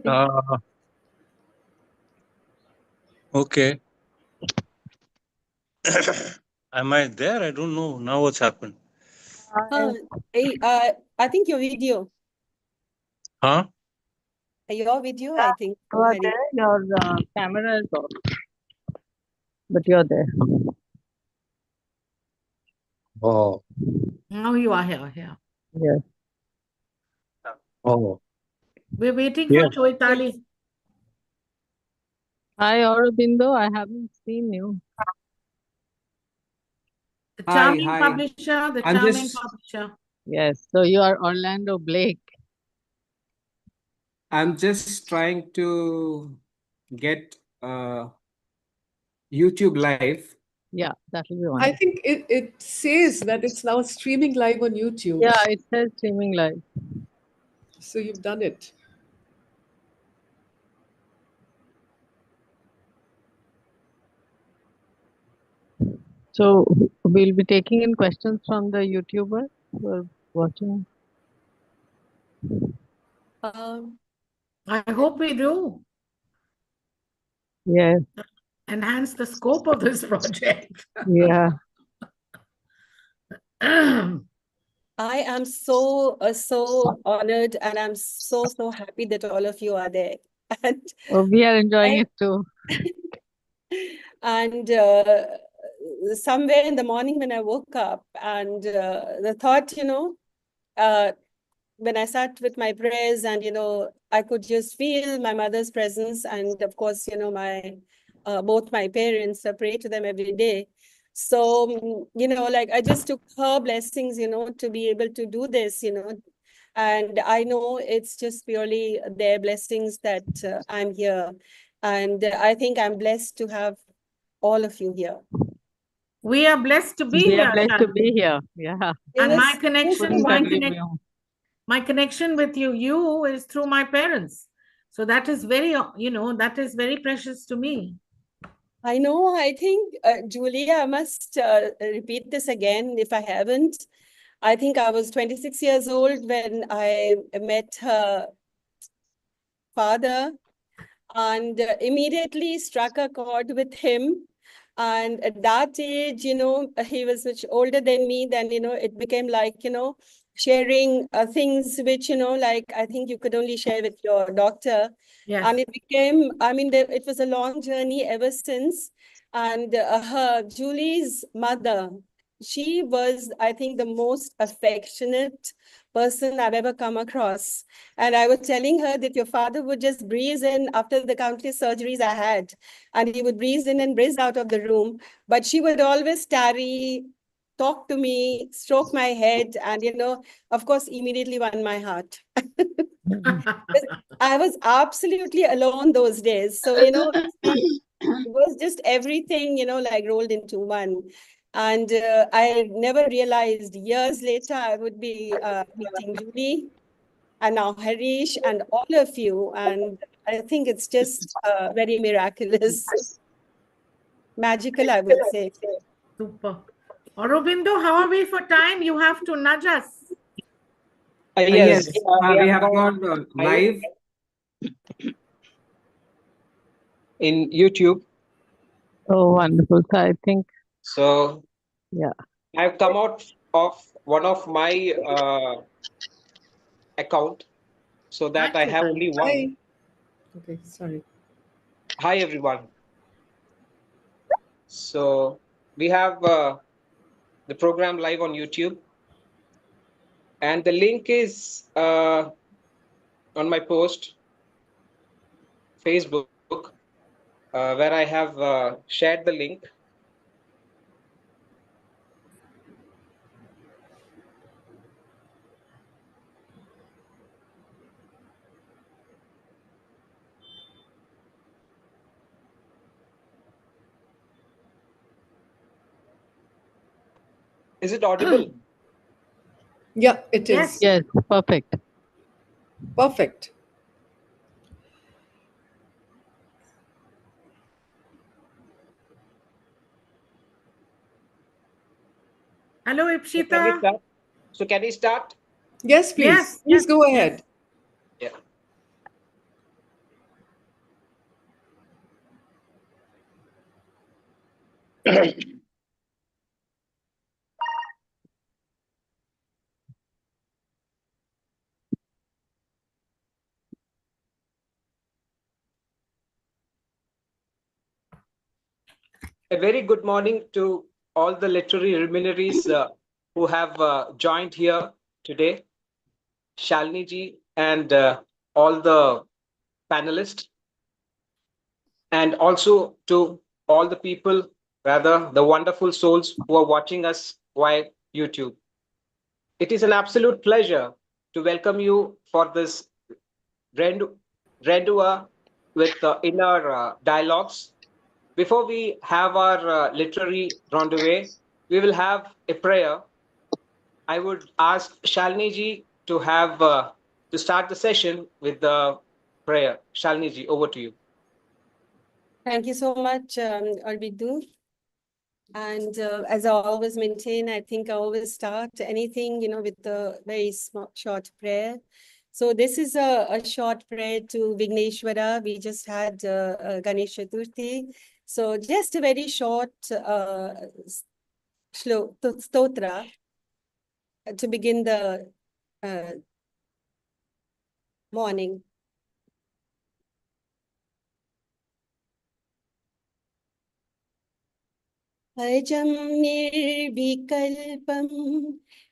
Uh, okay. Am I there? I don't know. Now what's happened? Uh, I think your video. Huh? Your video, I think. You are Hari. there, your camera is off, but you're there. Oh. Now you are here. Yes. Oh. We're waiting Yeah. for Choitali. Hi, Aurobindo. I haven't seen you. The Hi, charming hi. publisher, the I'm charming just publisher. Yes. So you are Orlando Blake. I'm just trying to get YouTube live. Yeah, that will be one. I think it says that it's now streaming live on YouTube. Yeah, it says streaming live. So you've done it. So we'll be taking in questions from the YouTuber who are watching. I hope we do. Yes. Enhance the scope of this project. Yeah. I am so honored, and I'm so happy that all of you are there. And Oh, we are enjoying it too. and somewhere in the morning when I woke up, and the thought, when I sat with my prayers, and I could just feel my mother's presence, and of course, my both my parents, I pray to them every day. So, like I just took her blessings, to be able to do this, and I know it's just purely their blessings that I'm here. And I think I'm blessed to have all of you here. We are blessed to be We here. are blessed to Shalini. be here. Yeah. And my Yes, connection, Couldn't my, agree connect, more. my connection with you is through my parents. So that is very, that is very precious to me. I know. I think, Julia, I must repeat this again if I haven't. I think I was 26 years old when I met her father, and immediately struck a chord with him. And at that age, he was much older than me. Then, it became like, sharing things which, like I think you could only share with your doctor. Yes. And it became, I mean, it was a long journey ever since. And Julie's mother, she was, I think, the most affectionate person I've ever come across. And I was telling her that your father would just breeze in after the countless surgeries I had, and he would breeze in and breeze out of the room. But she would always tarry, talk to me, stroke my head, and, of course, immediately won my heart. I was absolutely alone those days. So, it was just everything, like rolled into one. And I never realized years later I would be meeting Julie and now Harish and all of you. And I think it's just very miraculous, magical, I would say. Super. Aurobindo, how are we for time? You have to nudge us. Yes, we have gone live in YouTube. Oh, wonderful. So I think, So yeah. I've come out of one of my account so that I have only one. Hi. Okay, sorry. Hi, everyone. So we have the program live on YouTube, and the link is on my post, Facebook, where I have shared the link. Is it audible? Yeah, it is. Yes, perfect. Perfect. Hello, So can we Ipshita. start? So can we start? Yes, please. Yes, Please yes, go yes. ahead. Yeah. A very good morning to all the literary luminaries who have joined here today, Shalini ji and all the panelists, and also to all the people, rather the wonderful souls who are watching us via YouTube. It is an absolute pleasure to welcome you for this rendezvous with inner dialogues. Before we have our literary rendezvous, we will have a prayer. I would ask Shalini ji to have to start the session with the prayer. Shalini ji, over to you. Thank you so much, Arbidu. And as I always maintain, I think I always start anything, with a very small, short prayer. So this is a short prayer to Vigneshwara. We just had Ganesh Chaturthi. So just a very short stotra to begin the morning. अजं निर्विकल्पं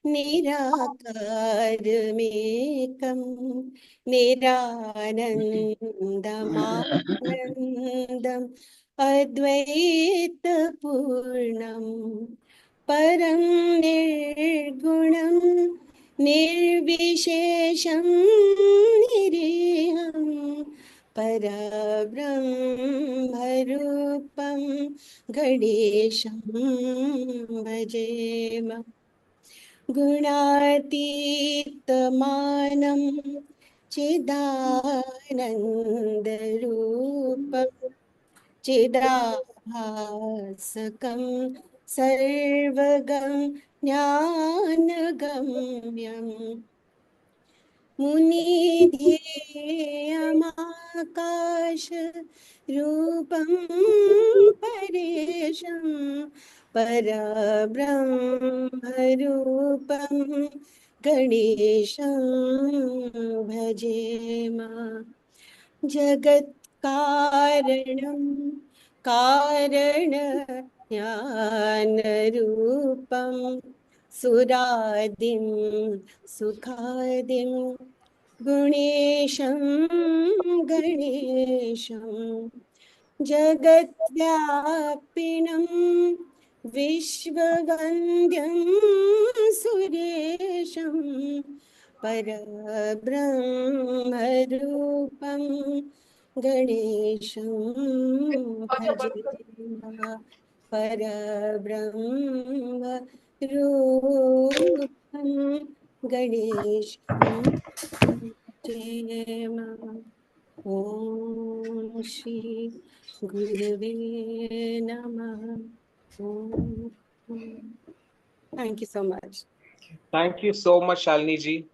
निराकारमेकं निरानन्दमानन्दम् अद्वैतपूर्णं परं निर्गुणं निर्विशेषं निरीहं परब्रह्मरूपं गणेशं भजेम गुणातीतमानं चिदानन्दरूपं चिदाभासकं सर्वगं ज्ञानगम्यम् मुनिध्येयमाकाश रूपं परेशं परब्रह्मरूपं गणेशं भजेम जगत्कारणं कारणज्ञानरूपं सुरादिं सुखादिं गुणेशं गणेशं जगद्व्यापिनं विश्ववन्द्यं सुरेशं परब्रह्मरूपं गणेशं भजेम परब्रह्मरूपं गणेशं भजेम ॐ श्री गुरवे नमः Thank you so much. Thank you so much, Shalini ji.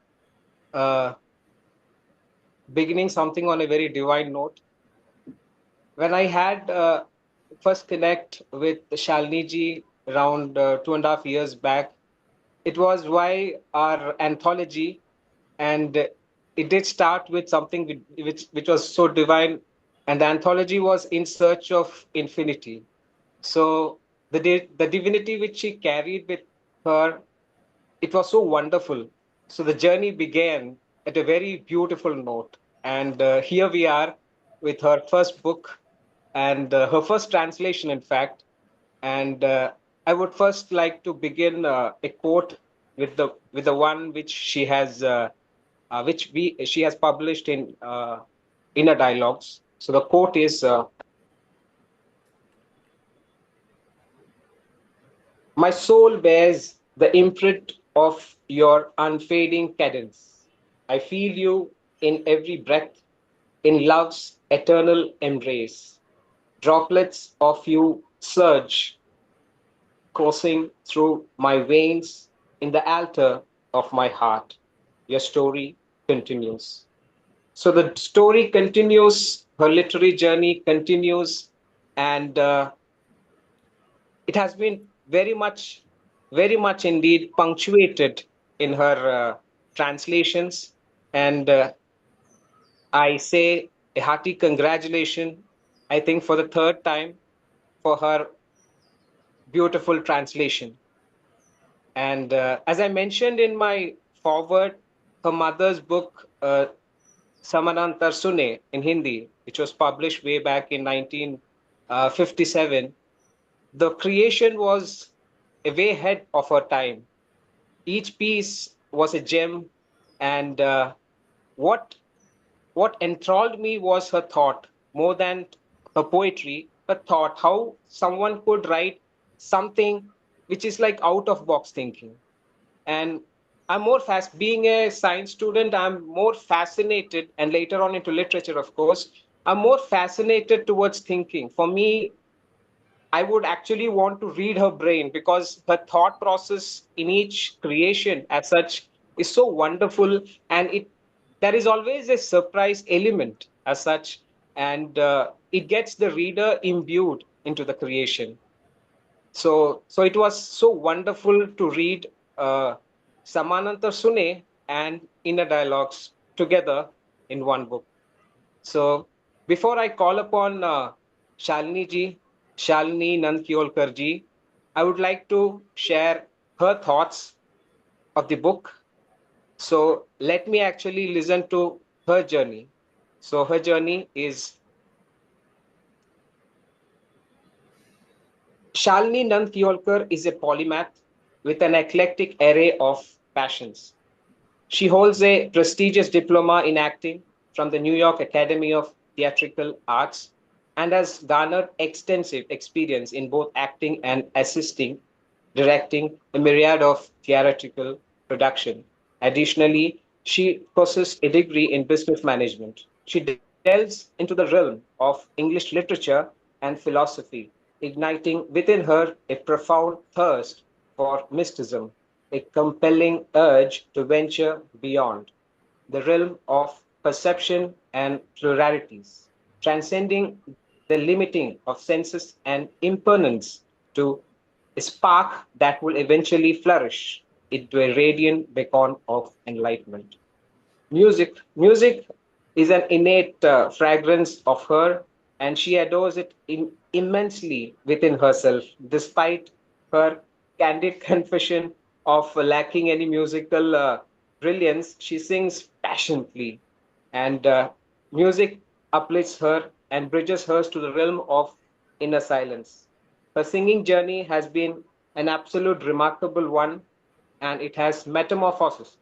Beginning something on a very divine note. When I had first connect with Shalini ji around 2.5 years back, it was why our anthology, and it did start with something which was so divine, and the anthology was In Search of Infinity. So the divinity which she carried with her, it was so wonderful. So the journey began at a very beautiful note, and here we are with her first book and her first translation, in fact. And I would first like to begin a quote with the one which she has published in Inner Dialogues. So the quote is, "My soul bears the imprint of your unfading cadence. I feel you in every breath, in love's eternal embrace. Droplets of you surge, coursing through my veins in the altar of my heart. Your story continues." So the story continues, her literary journey continues, and it has been very much indeed punctuated in her translations. And I say a hearty congratulations, I think for the third time, for her beautiful translation. And as I mentioned in my forward, her mother's book, Samanantar Sune in Hindi, which was published way back in 1957, the creation was a way ahead of her time. Each piece was a gem, and what what enthralled me was her thought more than her poetry. Her thought, how someone could write something which is like out of box thinking. And I'm more fast being a science student, I'm more fascinated, and later on into literature, of course, I'm more fascinated towards thinking. For me, I would actually want to read her brain, because her thought process in each creation as such is so wonderful, and it there is always a surprise element as such, and it gets the reader imbued into the creation. So it was so wonderful to read uh, Samananta Sune and Inner Dialogues together in one book. So before I call upon Shalini ji, Shalini Nankyolkar ji, I would like to share her thoughts of the book. So let me actually listen to her journey. So her journey is Shalini Nankyolkar is a polymath with an eclectic array of passions. She holds a prestigious diploma in acting from the New York Academy of Theatrical Arts and has garnered extensive experience in both acting and assisting, directing a myriad of theatrical production. Additionally, she possesses a degree in business management. She delves into the realm of English literature and philosophy, igniting within her a profound thirst for mysticism, a compelling urge to venture beyond the realm of perception and pluralities, transcending the limiting of senses and impermanence to a spark that will eventually flourish into a radiant beacon of enlightenment. Music is an innate fragrance of her, and she adores it immensely within herself, despite her candid confession of lacking any musical brilliance. She sings passionately, and music uplifts her and bridges her to the realm of inner silence. Her singing journey has been an absolute remarkable one, and it has metamorphosis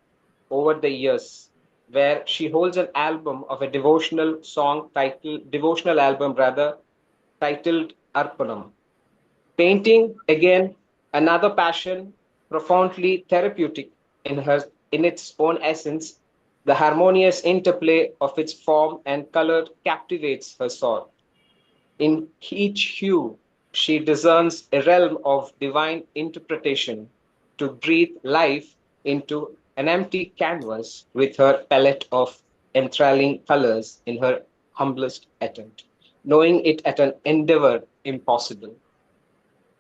over the years, where she holds an album of a devotional album rather, titled Arpanam. Painting, again, another passion, profoundly therapeutic in its own essence. The harmonious interplay of its form and color captivates her soul. In each hue, she discerns a realm of divine interpretation to breathe life into an empty canvas with her palette of enthralling colors in her humblest attempt, knowing it at an endeavor impossible.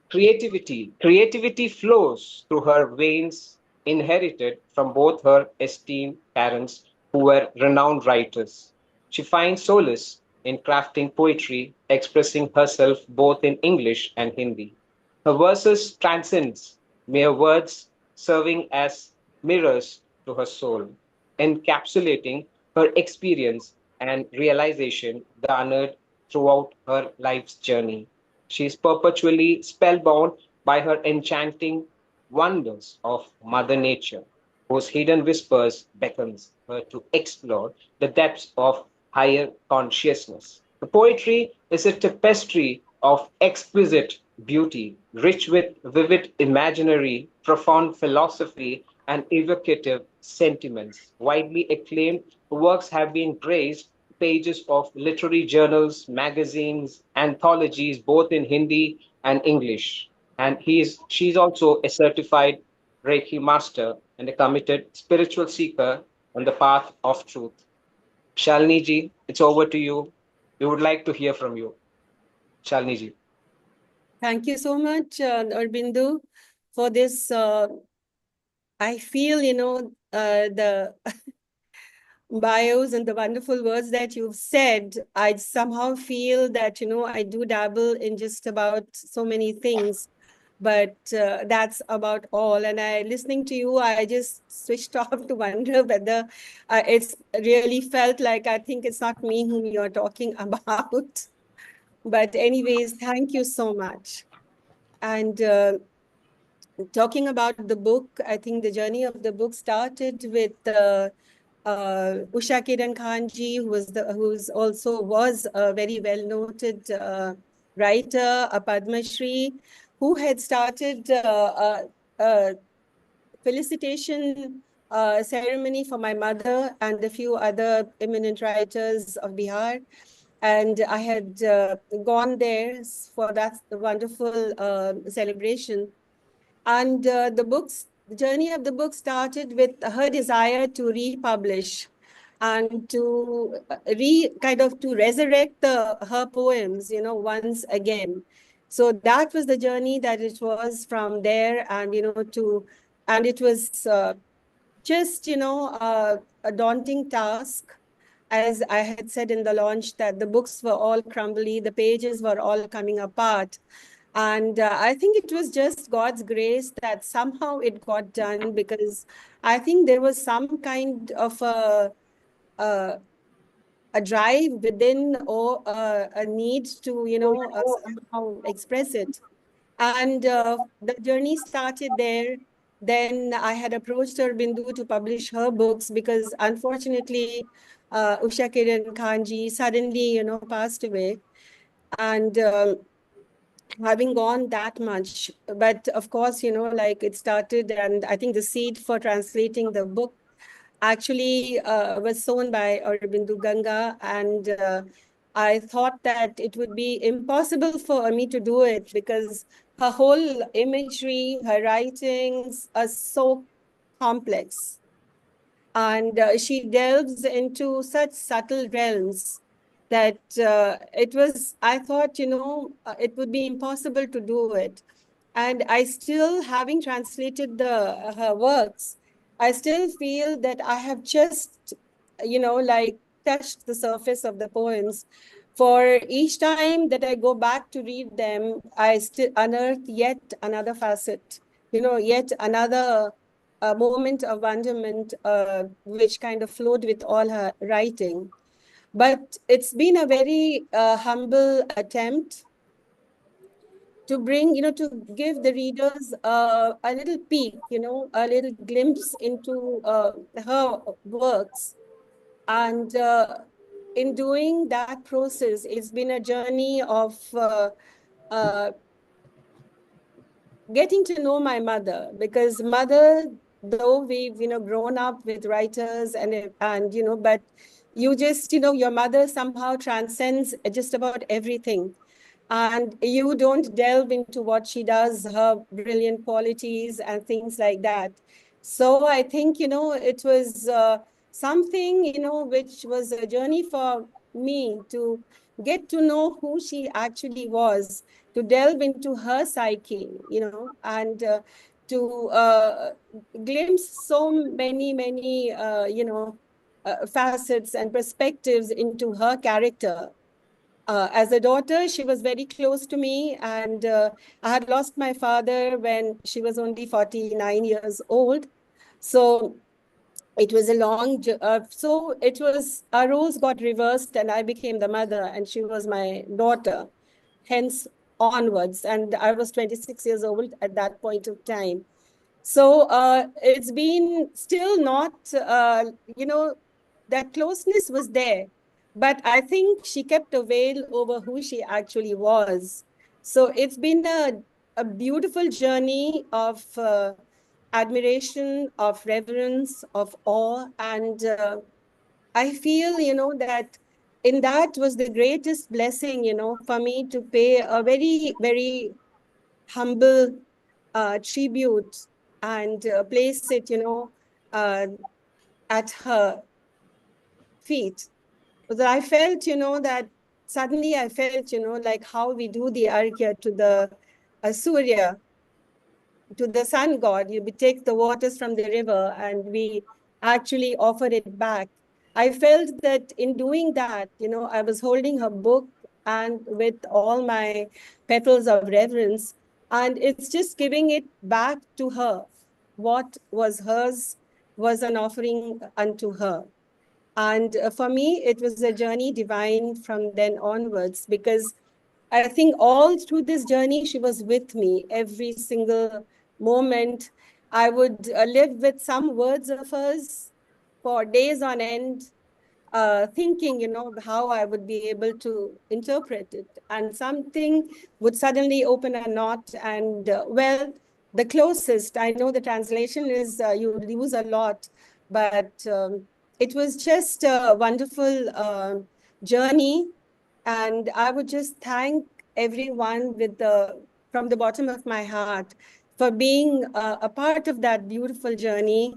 Creativity flows through her veins, inherited from both her esteemed parents, who were renowned writers. She finds solace in crafting poetry, expressing herself both in English and Hindi. Her verses transcends mere words, serving as mirrors to her soul, encapsulating her experience and realization garnered throughout her life's journey. She is perpetually spellbound by her enchanting wonders of Mother Nature, whose hidden whispers beckons her to explore the depths of higher consciousness. The poetry is a tapestry of exquisite beauty, rich with vivid imaginary, profound philosophy, and evocative sentiments. Widely acclaimed works have been praised pages of literary journals, magazines, anthologies, both in Hindi and English. And she's also a certified Reiki master and a committed spiritual seeker on the path of truth. Shalini ji, it's over to you. We would like to hear from you. Shalini ji. Thank you so much, Aurobindo, for this. I feel, the bios and the wonderful words that you've said. I somehow feel that, I do dabble in just about so many things, but that's about all. And listening to you, I just switched off to wonder whether it's really felt like I think it's not me whom you're talking about. But anyways, thank you so much. And talking about the book, I think the journey of the book started with Usha Kiran Khanji, who's also was a very well noted writer, a Padma Shri, who had started a felicitation ceremony for my mother and a few other eminent writers of Bihar. And I had gone there for that wonderful celebration. And the journey of the book started with her desire to republish and to to resurrect her poems, once again. So that was the journey that it was from there, and and it was just a daunting task. As I had said in the launch, that the books were all crumbly, the pages were all coming apart. And I think it was just God's grace that somehow it got done, because I think there was some kind of a, a drive within, or a need to, somehow express it. And the journey started there. Then I had approached Bindu to publish her books, because unfortunately, Usha Kiran Khanji suddenly, passed away. And having gone that much, but of course, like it started, and I think the seed for translating the book actually was sown by Aurobindo Ganga, and I thought that it would be impossible for me to do it, because her whole imagery, her writings are so complex, and she delves into such subtle realms that I thought, it would be impossible to do it. And I still, having translated her works, I still feel that I have just, like touched the surface of the poems. For each time that I go back to read them, I still unearth yet another facet, yet another moment of wonderment, which kind of flowed with all her writing. But it's been a very humble attempt to bring, to give the readers a little peek, a little glimpse into her works. And in doing that process, it's been a journey of uh, getting to know my mother, because mother, though we've grown up with writers, and but you just your mother somehow transcends just about everything, and you don't delve into what she does, her brilliant qualities and things like that. So I think it was something which was a journey for me to get to know who she actually was, to delve into her psyche, and to glimpse so many facets and perspectives into her character. As a daughter, she was very close to me, and I had lost my father when she was only 49 years old. So it was a long, so it was, our roles got reversed, and I became the mother and she was my daughter, hence onwards. And I was 26 years old at that point of time. So it's been still not, that closeness was there, but I think she kept a veil over who she actually was. So it's been a beautiful journey of admiration, of reverence, of awe. And I feel, that in that was the greatest blessing, for me to pay a very, very humble tribute and place it, uh, at her feet. But I felt, that suddenly I felt, like how we do the arghya to the Surya, to the sun god. We take the waters from the river and we actually offer it back. I felt that in doing that, I was holding her book and with all my petals of reverence, and it's just giving it back to her. What was hers was an offering unto her. And for me, it was a journey divine from then onwards, because I think all through this journey, she was with me every single moment. I would live with some words of hers for days on end, thinking, how I would be able to interpret it. And something would suddenly open a knot. And well, the closest, I know the translation is you use a lot, but it was just a wonderful journey. And I would just thank everyone from the bottom of my heart for being a part of that beautiful journey.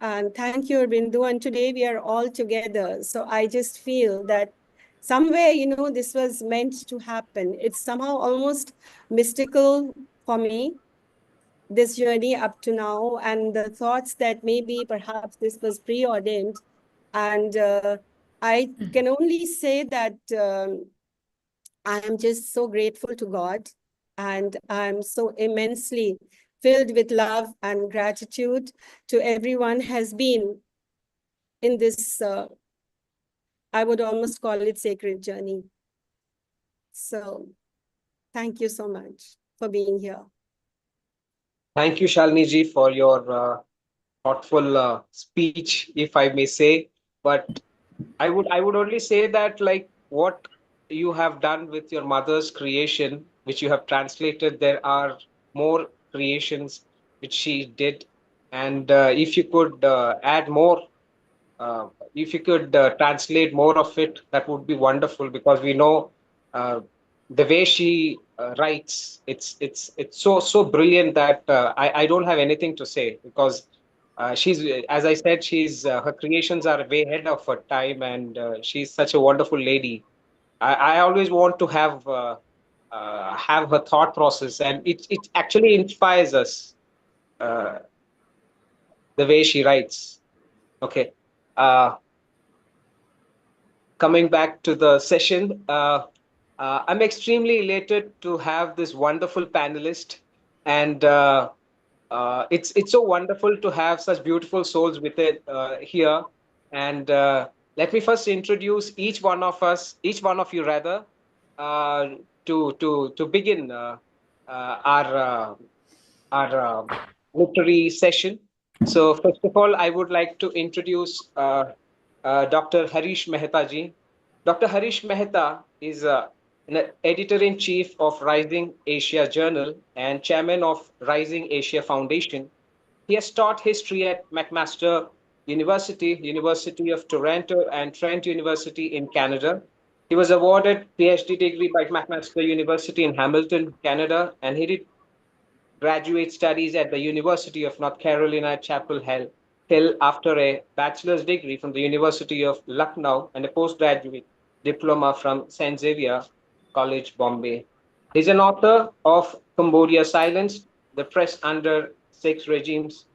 And thank you, Bindu. And today we are all together. So I just feel that somewhere, this was meant to happen. It's somehow almost mystical for me, this journey up to now, and the thoughts that maybe perhaps this was preordained. And I can only say that I am just so grateful to God, and I'm so immensely filled with love and gratitude to everyone has been in this, I would almost call it sacred journey. So thank you so much for being here. Thank you, Shalini ji, for your thoughtful speech, if I may say. But I would only say that, like, what you have done with your mother's creation, which you have translated, there are more creations which she did, and if you could add more, uh, if you could translate more of it, that would be wonderful, because we know uh, the way she writes, it's so brilliant that I don't have anything to say, because she's, as I said, she's her creations are way ahead of her time, and she's such a wonderful lady. I always want to have her thought process, and it actually inspires us, uh, the way she writes. Okay. Uh, Coming back to the session, I'm extremely elated to have this wonderful panelist, and it's so wonderful to have such beautiful souls with it here. And let me first introduce each one of us, each one of you rather, uh, to begin our literary session. So first of all, I would like to introduce Dr. Harish Mehta ji. Dr. Harish Mehta is an editor-in-chief of Rising Asia Journal and chairman of Rising Asia Foundation. He has taught history at McMaster University, University of Toronto, and Trent University in Canada. He was awarded PhD degree by McMaster University in Hamilton, Canada, and he did graduate studies at the University of North Carolina, Chapel Hill after a bachelor's degree from the University of Lucknow and a postgraduate diploma from St. Xavier College, Bombay. He's an author of Cambodia Silence, The Press Under Six Regimes,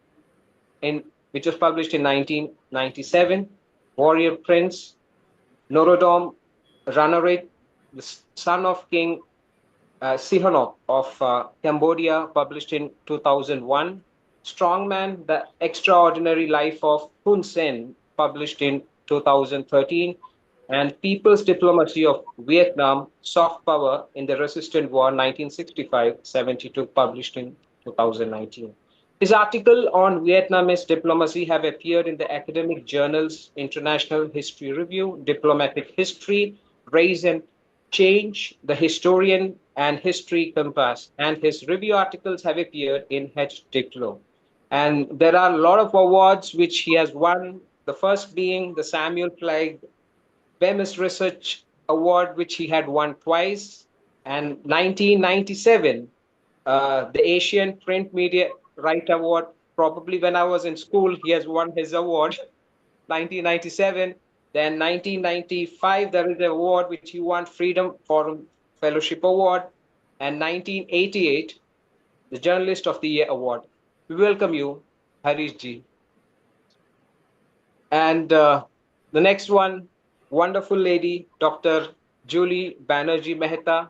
which was published in 1997, Warrior Prince, Norodom Ranariddh, the son of King Sihanouk of Cambodia, published in 2001. Strongman, The Extraordinary Life of Hun Sen, published in 2013. And People's Diplomacy of Vietnam, Soft Power in the Resistant War, 1965-72, published in 2019. His article on Vietnamese diplomacy have appeared in the academic journals International History Review, Diplomatic History, Race and Change, The Historian, and History Compass. And his review articles have appeared in H. Diplo. And there are a lot of awards which he has won. The first being the Samuel Clegg Bemis Research Award, which he had won twice, and 1997, the Asian Print Media Right Award. Probably when I was in school, he has won his award. 1997. Then 1995, there is an award which he won, Freedom Forum Fellowship Award. And 1988, the Journalist of the Year award. We welcome you, Harish ji. And the next one, wonderful lady, Dr. Julie Banerjee Mehta.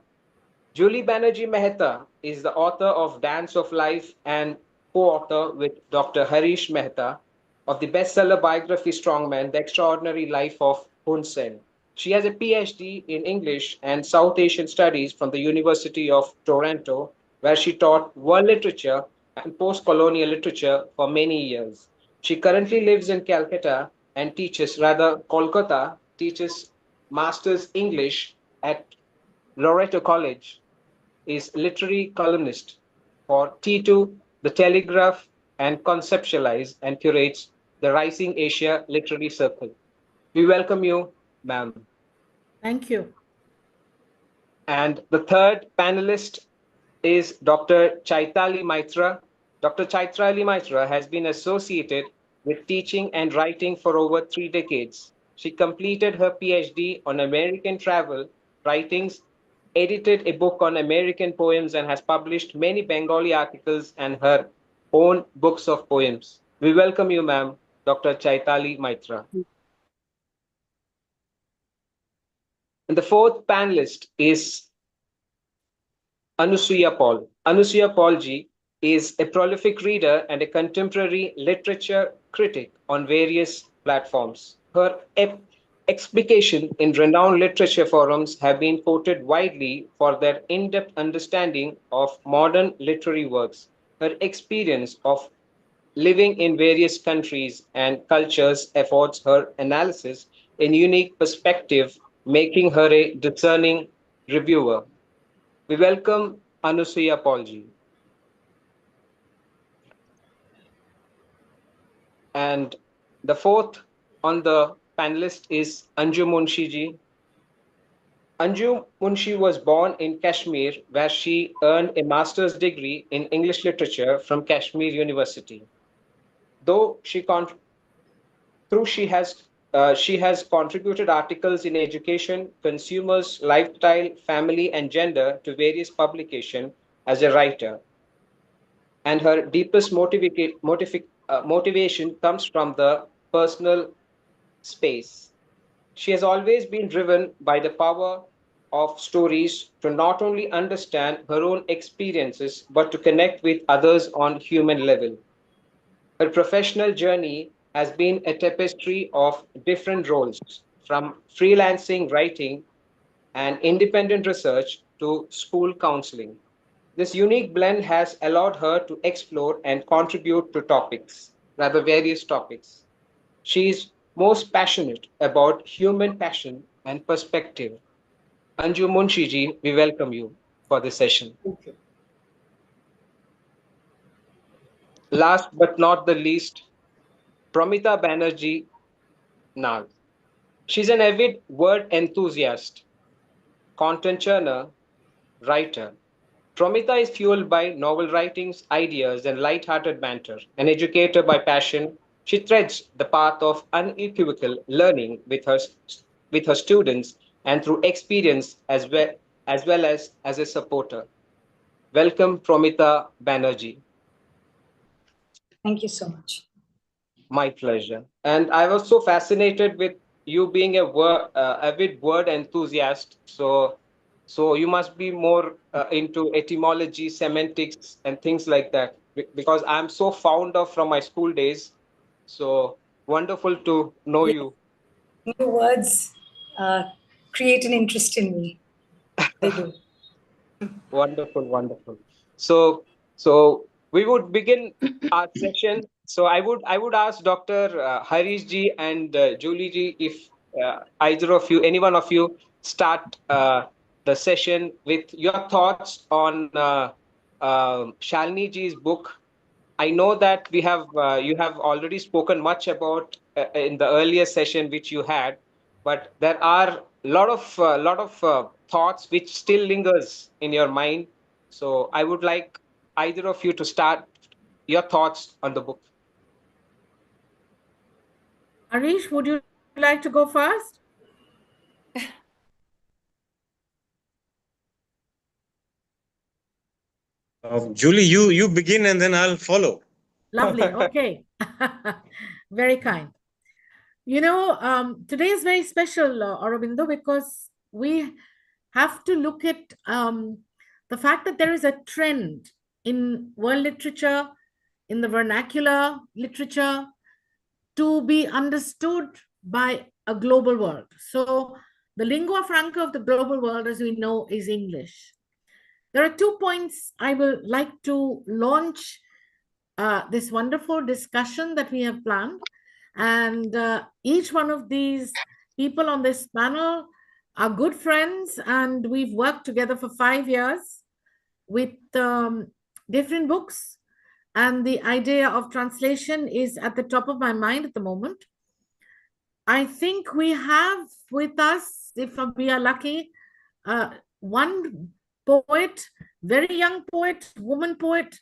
Julie Banerjee Mehta is the author of Dance of Life and co-author with Dr. Harish Mehta of the bestseller biography Strongman, The Extraordinary Life of Hun Sen. She has a PhD in English and South Asian Studies from the University of Toronto, where she taught world literature and post-colonial literature for many years. She currently lives in Calcutta and Kolkata, teaches Masters English at Loreto College, is literary columnist for T2, The Telegraph, and conceptualizes and curates the Rising Asia Literary Circle. We welcome you, ma'am. Thank you. And the third panelist is Dr. Chaitali Maitra. Dr. Chaitali Maitra has been associated with teaching and writing for over 3 decades. She completed her PhD on American travel writings, edited a book on American poems, and has published many Bengali articles and her own books of poems. We welcome you, ma'am, Dr. Chaitali Maitra. And the fourth panelist is Anusuya Paul. Anusuya Paul ji is a prolific reader and a contemporary literature critic on various platforms. Her explication in renowned literature forums have been quoted widely for their in-depth understanding of modern literary works. Her experience of living in various countries and cultures affords her analysis a unique perspective, making her a discerning reviewer. We welcome Anusuya Paulji. And the fourth on the panelist is Anju Munshiji. Anju Munshi was born in Kashmir, where she earned a master's degree in English literature from Kashmir University. Though she con- through she has contributed articles in education, consumers, lifestyle, family, and gender to various publications as a writer. And her deepest motivation comes from the personal space. She has always been driven by the power of stories to not only understand her own experiences but to connect with others on human level. Her professional journey has been a tapestry of different roles, from freelancing writing and independent research to school counseling. This unique blend has allowed her to explore and contribute to topics, rather various topics. She is most passionate about human passion and perspective. Anju Munshiji, we welcome you for this session. Thank you. Last but not the least, Pramita Banerjee Nag. She's an avid word enthusiast, content churner, writer. Promita is fueled by novel writings, ideas, and light-hearted banter. An educator by passion, she treads the path of unequivocal learning with her students and through experience as well as a supporter. Welcome, Promita Banerjee. Thank you so much. My pleasure. And I was so fascinated with you being a avid word enthusiast. So you must be more into etymology, semantics, and things like that. Because I'm so fond of from my school days. So wonderful to know Yeah, you. new words uh, create an interest in me. They do. Wonderful, wonderful. So, so we would begin our session. So I would ask Dr. Harish ji and Julie ji if either of you, any one of you, start the session with your thoughts on Shalini ji's book. I know that you have already spoken much about in the earlier session which you had, but there are a lot of thoughts which still lingers in your mind. So I would like either of you to start your thoughts on the book. Harish, would you like to go first? Julie, you begin and then I'll follow. Lovely. Okay. Very kind. Today is very special, Aurobindo, because we have to look at the fact that there is a trend in world literature, in the vernacular literature, to be understood by a global world. So the lingua franca of the global world, as we know, is English. There are 2 points I will like to launch this wonderful discussion that we have planned. And each one of these people on this panel are good friends, and we've worked together for 5 years with different books. And the idea of translation is at the top of my mind at the moment. I think we have with us, if we are lucky, one poet, very young poet, woman poet,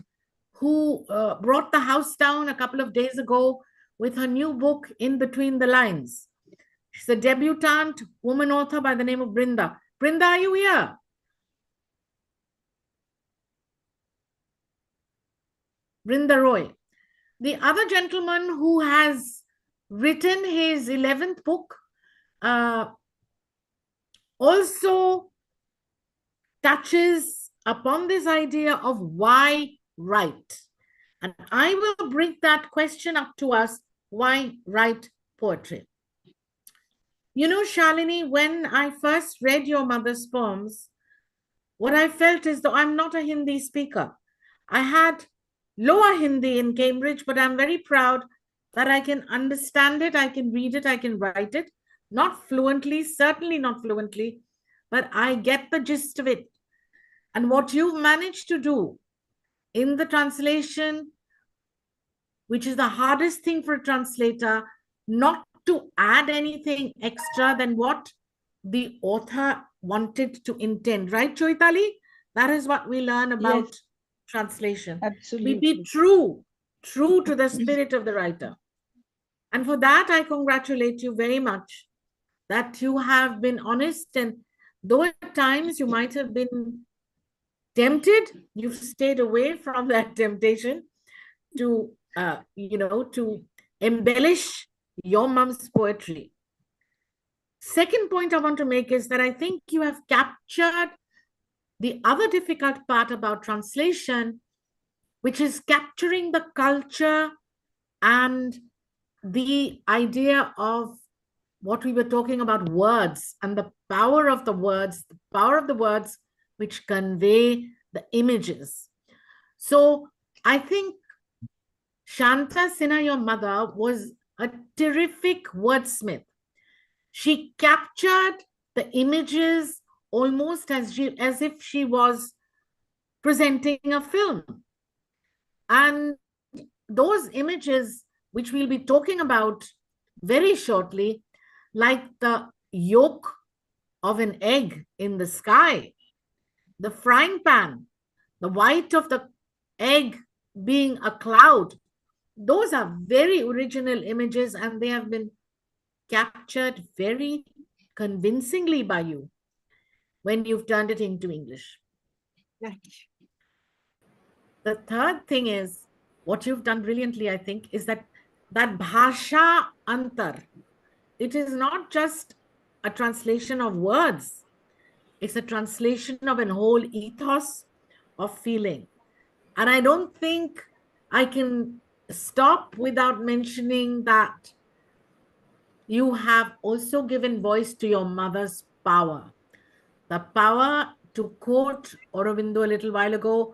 who brought the house down a couple of days ago with her new book, In Between the Lines. She's a debutante woman author by the name of Brinda. Brinda, are you here? Brinda Roy. The other gentleman who has written his 11th book also touches upon this idea of why write. And I will bring that question up to us, why write poetry? Shalini, when I first read your mother's poems, what I felt is though I'm not a Hindi speaker. I had lower Hindi in Cambridge, but I'm very proud that I can understand it, I can read it, I can write it. Not fluently, certainly not fluently, but I get the gist of it. And what you've managed to do in the translation, which is the hardest thing for a translator, not to add anything extra than what the author wanted to intend. Right, Choitali? That is what we learn about Yes, translation. absolutely. We be true to the spirit of the writer. And for that, I congratulate you very much that you have been honest, and though at times you might have been tempted, you've stayed away from that temptation to to embellish your mom's poetry. Second point I want to make is that I think you have captured the other difficult part about translation, which is capturing the culture and the idea of what we were talking about, words, and the power of the words, which convey the images. So I think Shanta Sinha, your mother, was a terrific wordsmith. She captured the images almost as if she was presenting a film. And those images, which we'll be talking about very shortly, like the yolk of an egg in the sky, the frying pan, the white of the egg being a cloud, those are very original images, and they have been captured very convincingly by you when you've turned it into English. The third thing is, what you've done brilliantly, I think, is that bhasha antar. It is not just a translation of words. It's a translation of a whole ethos of feeling. And I don't think I can stop without mentioning that you have also given voice to your mother's power. The power, to quote Aurobindo a little while ago,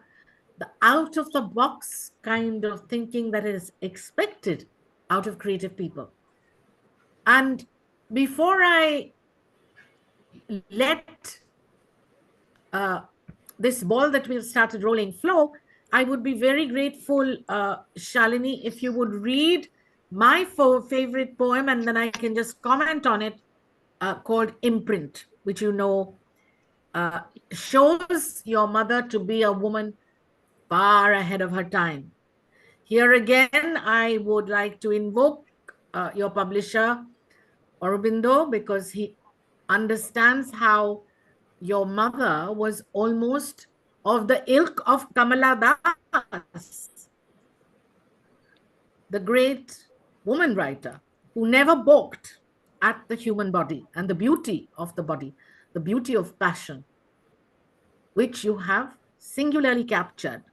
the out-of-the-box kind of thinking that is expected out of creative people. And before I let this ball that we've started rolling flow, I would be very grateful, Shalini, if you would read my favorite poem, and then I can just comment on it, called Imprint, which shows your mother to be a woman far ahead of her time. Here again, I would like to invoke your publisher, Aurobindo, because he understands how your mother was almost of the ilk of Kamala Das, the great woman writer who never balked at the human body and the beauty of the body, the beauty of passion, which you have singularly captured.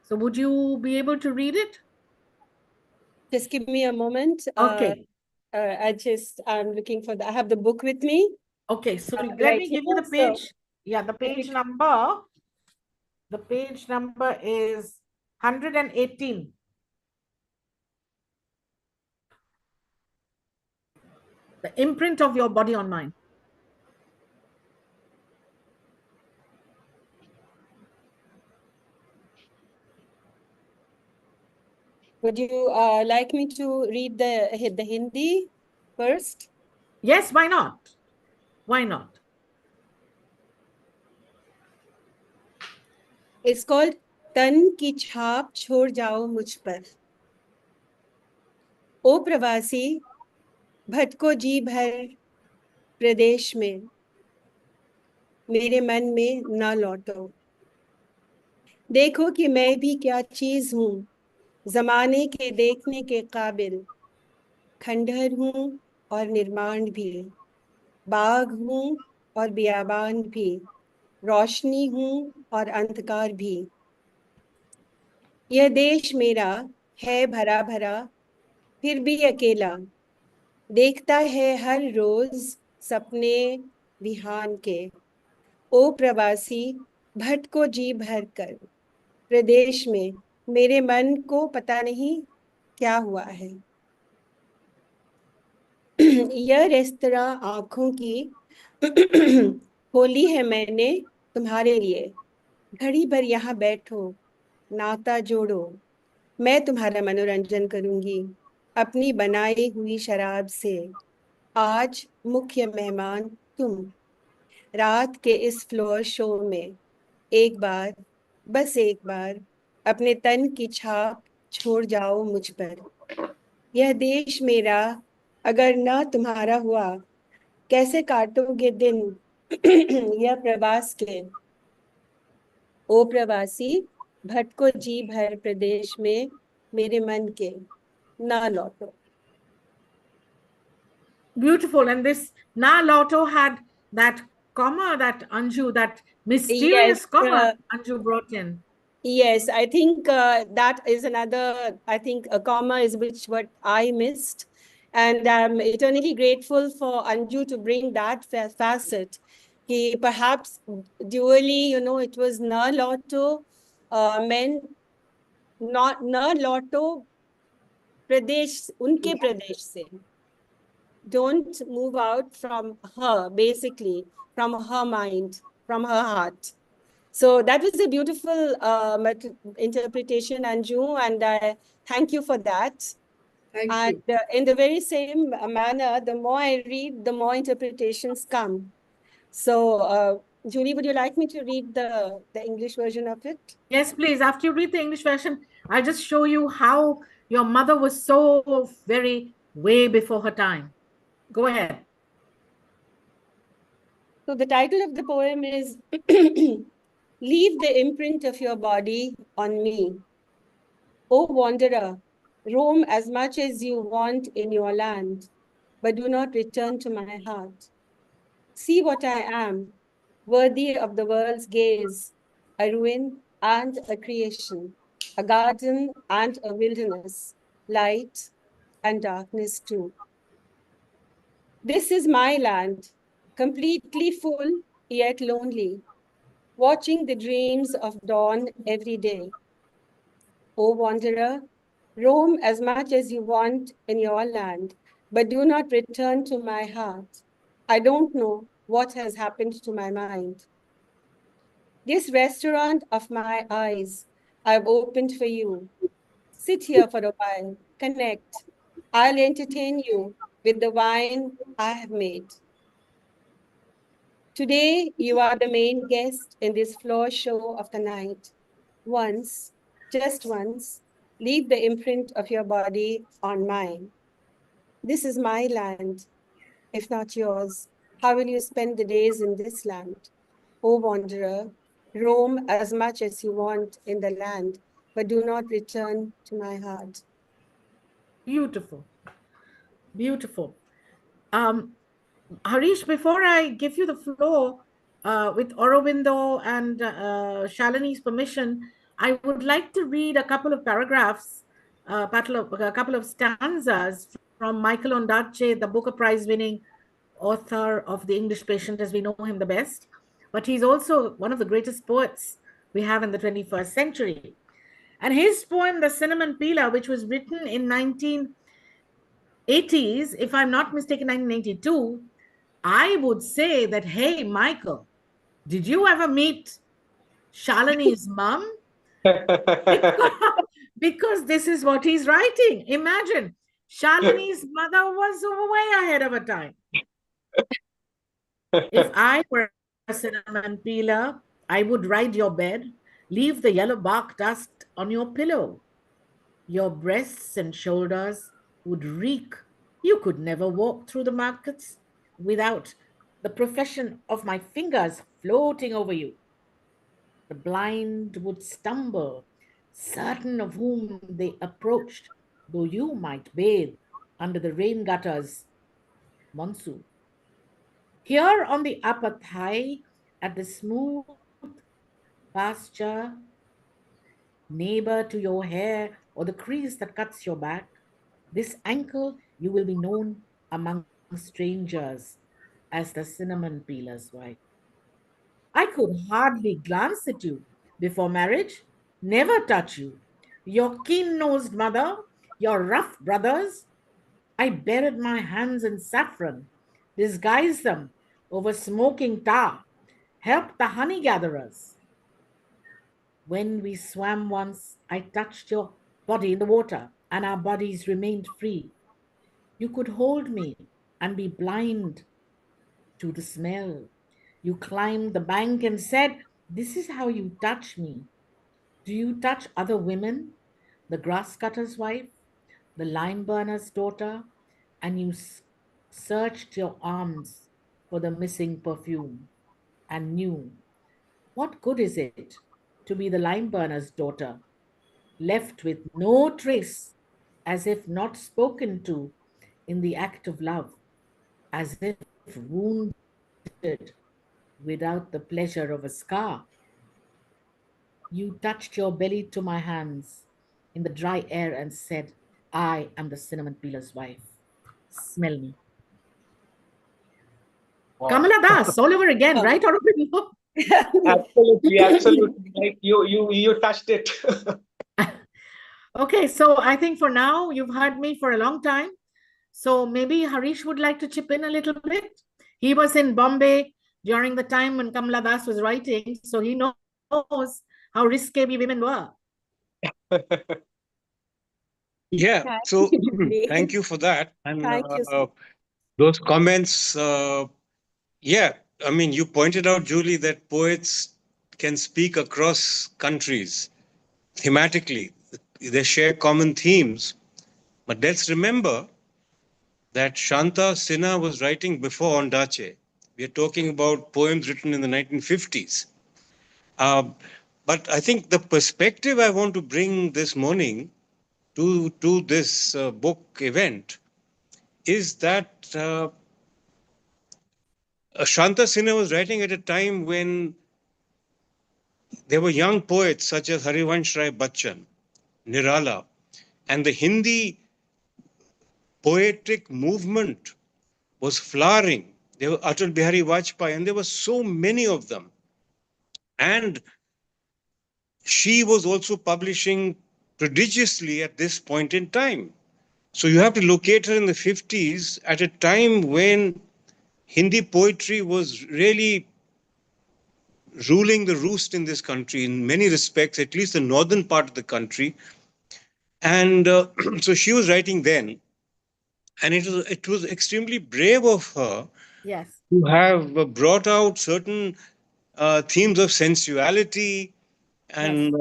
So would you be able to read it? Just give me a moment. Okay. I'm looking for I have the book with me. Okay, so let right me give you here. the page. So, Yeah, the page number. The page number is 118. The imprint of your body on mine. would you like me to read the Hindi first? Yes, why not? Why not? It's called तन की छाप छोड़ जाओ मुझ पर। ओ प्रवासी भटको जी भर प्रदेश में, मेरे मन में न लौटो। देखो कि मैं भी क्या चीज हूँ, जमाने के देखने के काबिल। खंडहर हूँ और निर्माण भी, बाग हूँ और बियाबान भी, रोशनी हूँ और अंधकार भी। यह देश मेरा है भरा भरा, फिर भी अकेला। देखता है हर रोज सपने विहान के। ओ प्रवासी भटको जी भर कर प्रदेश में, मेरे मन को पता नहीं क्या हुआ है। यह रेस्तरां आंखों की खोली है मैंने तुम्हारे लिए। घड़ी भर यहाँ बैठो, नाता जोड़ो, मैं तुम्हारा मनोरंजन करूंगी अपनी बनाई हुई शराब से। आज मुख्य मेहमान तुम, रात के इस फ्लोर शो में एक बार, बस एक बार अपने तन की छाप छोड़ जाओ मुझ पर। यह देश मेरा अगर न तुम्हारा हुआ, कैसे काटोगे दिन यह प्रवास के। ओ प्रवासी भटको जी भर प्रदेश में, मेरे मन के ना लौटो। Beautiful. And this Na Lotto had that comma that Anju, that mysterious Yes, comma Anju brought in. yes, I think that is another, I think a comma is what I missed. And I'm eternally grateful for Anju to bring that facet. He perhaps dually, it was na lotto, meant not na lotto Pradesh, unke Pradesh se. Don't move out from her, basically, from her mind, from her heart. So that was a beautiful interpretation, Anju, and I thank you for that. Thank And you. in the very same manner, the more I read, the more interpretations come. So, Julie, would you like me to read the English version of it? Yes, please. After you read the English version, I'll just show you how your mother was so very way before her time. Go ahead. So the title of the poem is Leave the imprint of your body on me. O wanderer, roam as much as you want in your land, but do not return to my heart. See what I am, worthy of the world's gaze, a ruin and a creation, a garden and a wilderness, light and darkness too. This is my land, completely full yet lonely, watching the dreams of dawn every day. O wanderer, roam as much as you want in your land, but do not return to my heart. I don't know what has happened to my mind. This restaurant of my eyes I've opened for you. Sit here for a while, connect. I'll entertain you with the wine I have made. Today, you are the main guest in this floor show of the night. Once, just once, leave the imprint of your body on mine. This is my land, if not yours. How will you spend the days in this land? O wanderer, Roam as much as you want in the land, but do not return to my heart. Beautiful. Beautiful. Harish, before I give you the floor, with Aurobindo and Shalini's permission, I would like to read a couple of paragraphs, a couple of stanzas from Michael Ondaatje, the Booker Prize winning author of The English Patient as we know him the best. But he's also one of the greatest poets we have in the 21st century. And his poem, The Cinnamon Peeler, which was written in 1980s, if I'm not mistaken, 1982, I would say that, hey, Michael, did you ever meet Shalini's mom? Because this is what he's writing. Imagine, Shalini's mother was way ahead of her time. If I were a cinnamon peeler, I would ride your bed, leave the yellow bark dust on your pillow. Your breasts and shoulders would reek. You could never walk through the markets without the profession of my fingers floating over you. The blind would stumble, certain of whom they approached, though you might bathe under the rain gutters, monsoon. Here on the upper thigh, at the smooth pasture, neighbor to your hair or the crease that cuts your back, this ankle you will be known among strangers as the cinnamon peeler's wife. I could hardly glance at you before marriage, never touch you. Your keen-nosed mother, your rough brothers, I buried my hands in saffron, disguised them over smoking tar, helped the honey gatherers. When we swam once, I touched your body in the water, and our bodies remained free. You could hold me and be blind to the smell. You climbed the bank and said, "This is how you touch me." Do you touch other women? The grass cutter's wife, the lime burner's daughter, and you searched your arms for the missing perfume and knew, what good is it to be the lime burner's daughter, left with no trace, as if not spoken to in the act of love, as if wounded without the pleasure of a scar? You touched your belly to my hands in the dry air and said, I am the cinnamon peeler's wife. Smell me. Wow. Kamala Das, all over again, right? Aurobindo? Absolutely, absolutely. Like you touched it. Okay, so I think for now, you've heard me for a long time. So maybe Harish would like to chip in a little bit. He was in Bombay during the time when Kamala Das was writing, so he knows how risque we women were. Yeah, so thank you for that. And Thank you. those comments, yeah, I mean, you pointed out, Julie, that poets can speak across countries thematically. They share common themes. But let's remember that Shanta Sinha was writing before Ondaatje. We are talking about poems written in the 1950s. But I think the perspective I want to bring this morning to this book event is that Shanta Sinha was writing at a time when there were young poets such as Harivansh Rai Bachchan, Nirala, and the Hindi poetic movement was flowering. There were Atal Bihari Vajpayee, and there were so many of them. And she was also publishing prodigiously at this point in time. So you have to locate her in the 50s at a time when Hindi poetry was really ruling the roost in this country in many respects, at least the northern part of the country. And so she was writing then. And it was extremely brave of her Yes. to have brought out certain themes of sensuality and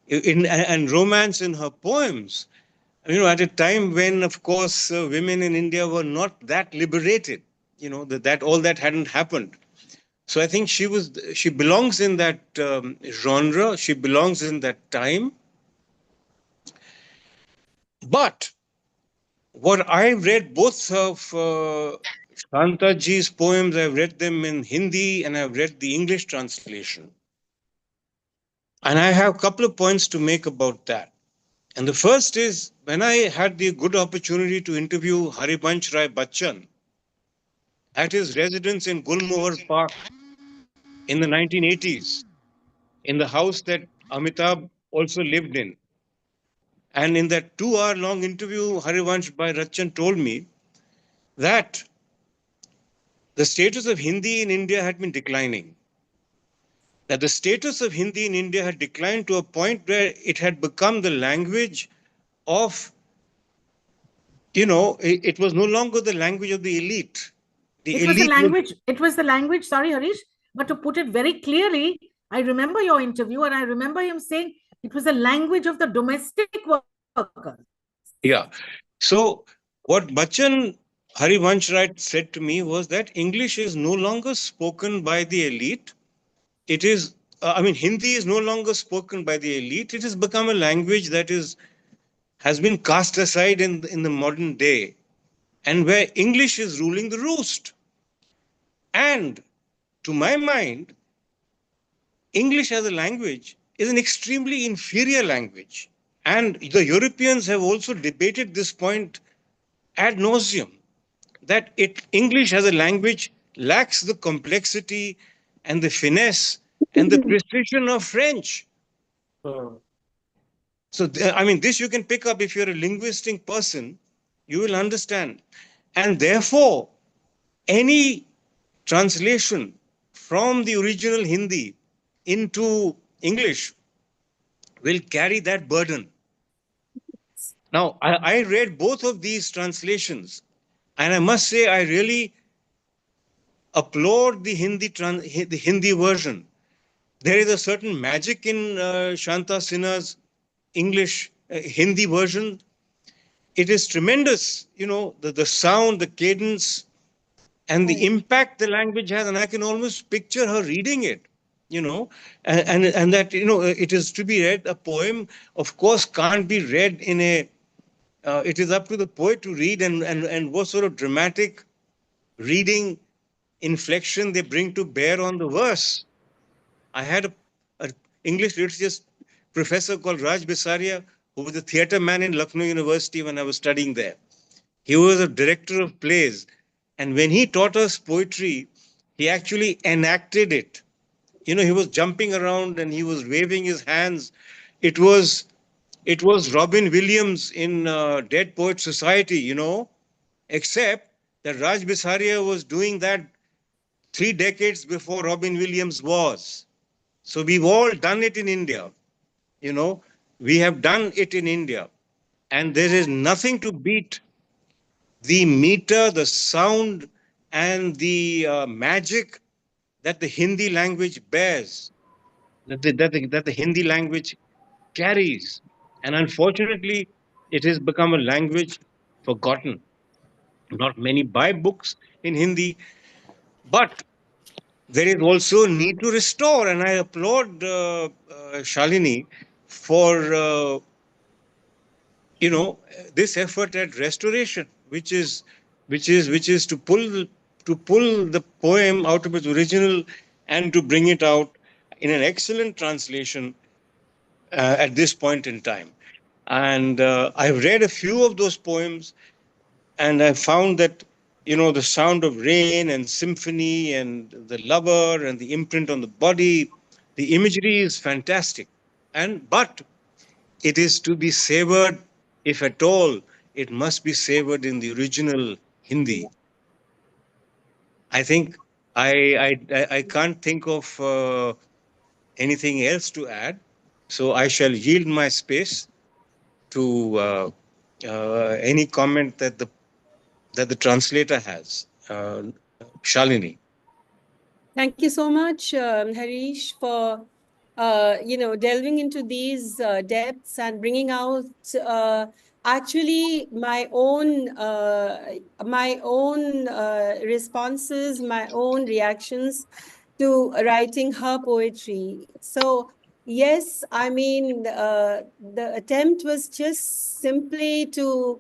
and romance in her poems. You know, at a time when, of course, women in India were not that liberated. You know, that all that hadn't happened. So I think she belongs in that genre. She belongs in that time. But what I've read both of Shantaji's poems, I've read them in Hindi and I've read the English translation. And I have a couple of points to make about that. And the first is when I had the good opportunity to interview Harivansh Rai Bachchan at his residence in Gulmohar Park in the 1980s, in the house that Amitabh also lived in. And in that 2 hour long interview, Harivansh Rai Bachchan told me that the status of Hindi in India had been declining. That the status of Hindi in India had declined to a point where it had become the language of, it was no longer the language of the elite. The It was the elite would, language, sorry, Harish, but to put it very clearly, I remember your interview and I remember him saying it was the language of the domestic workers. yeah. So what Bachchan Harivansh Rai said to me was that English is no longer spoken by the elite. It is, Hindi is no longer spoken by the elite. It has become a language that has been cast aside in the modern day, and where English is ruling the roost. And to my mind, English as a language is an extremely inferior language. And the Europeans have also debated this point ad nauseum, that English as a language lacks the complexity and the finesse and the precision of French. So, this you can pick up if you're a linguistic person, you will understand. And therefore, any translation from the original Hindi into English will carry that burden. Now, I read both of these translations, and I must say I really applaud the Hindi version. There is a certain magic in Shanta Sinha's English Hindi version. It is tremendous, the sound, the cadence, and the impact the language has. And I can almost picture her reading it, and that, it is to be read. A poem, of course, can't be read in it is up to the poet to read and what sort of dramatic reading inflection they bring to bear on the verse. I had a English literature professor called Raj Bisaria, who was a theatre man in Lucknow University when I was studying there. He was a director of plays. And when he taught us poetry, he actually enacted it. He was jumping around and he was waving his hands. It was Robin Williams in Dead Poet Society, except that Raj Bisaria was doing that 3 decades before Robin Williams was. So we've all done it in India. We have done it in India. And there is nothing to beat the meter, the sound, and the magic that the Hindi language bears, that the Hindi language carries. And unfortunately, it has become a language forgotten. Not many buy books in Hindi, but there is also a need to restore. And I applaud Shalini for this effort at restoration, which is to pull the poem out of its original and to bring it out in an excellent translation at this point in time. And I've read a few of those poems, and I found that the sound of rain and symphony and the lover and the imprint on the body, the imagery is fantastic. But it is to be savored, if at all, it must be savored in the original Hindi. I think I can't think of anything else to add, so I shall yield my space to any comment that the translator has. Shalini. Thank you so much, Harish, for delving into these depths and bringing out actually my own responses, my own reactions to writing her poetry. So yes, I mean, the attempt was just simply to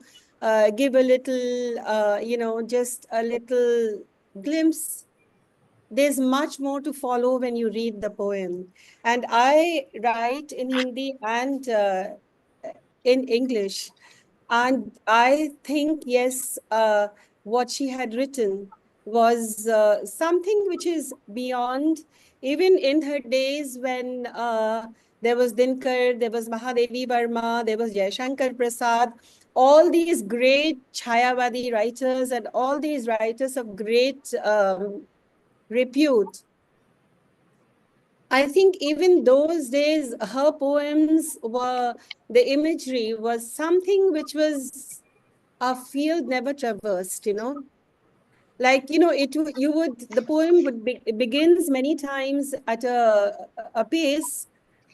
give a little, just a little glimpse. There's much more to follow when you read the poem. And I write in Hindi and in English. And I think, yes, what she had written was something which is beyond, even in her days when there was Dinkar, there was Mahadevi Verma, there was Jayashankar Prasad, all these great Chayavadi writers and all these writers of great repute. I think even those days, her poems were, the imagery was something which was a field never traversed, Like, the poem it begins many times at a pace,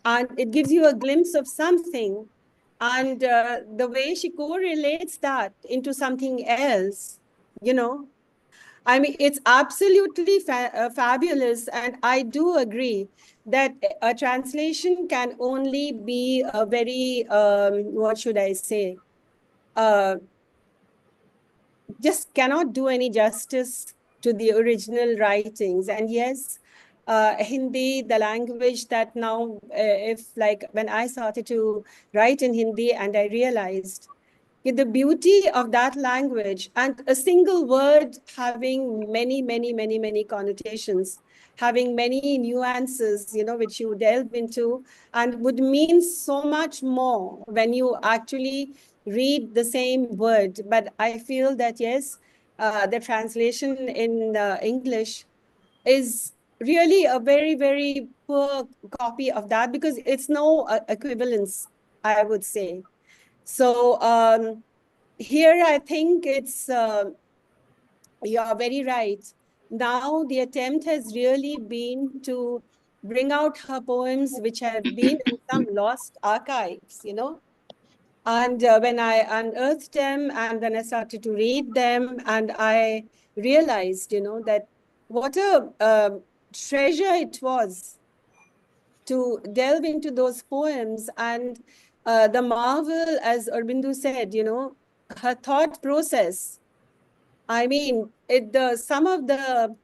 and it gives you a glimpse of something. And the way she correlates that into something else, I mean, it's absolutely fabulous. And I do agree that a translation can only be a very, what should I say, uh, just cannot do any justice to the original writings. And yes, Hindi, the language that now, if like when I started to write in Hindi and I realized the beauty of that language, and a single word having many, many, many, many connotations, having many nuances, which you delve into, and would mean so much more when you actually read the same word. But I feel that, yes, the translation in English is really a very, very poor copy of that, because it's no equivalence, I would say. So, here, I think you are very right. Now, the attempt has really been to bring out her poems, which have been in some lost archives, And when I unearthed them and when I started to read them, and I realized, that what a treasure it was to delve into those poems. And the marvel, as Aurobindo said, her thought process. I mean, some of the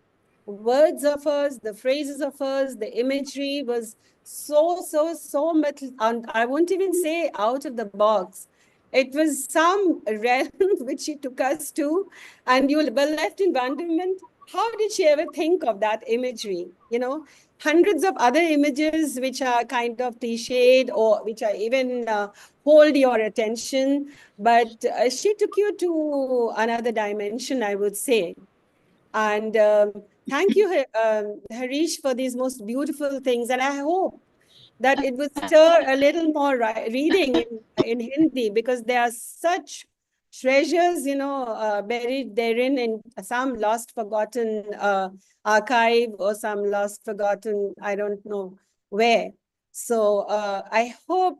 words of hers, the phrases of hers, the imagery was so much, and I won't even say out of the box. It was some realm which she took us to, and you were left in wonderment. How did she ever think of that imagery? Hundreds of other images which are kind of cliched or which are even hold your attention, but she took you to another dimension, I would say. And thank you, Harish, for these most beautiful things. And I hope that it will stir a little more reading in Hindi, because there are such treasures, buried therein in some lost, forgotten archive, or some lost, forgotten, I don't know where. So I hope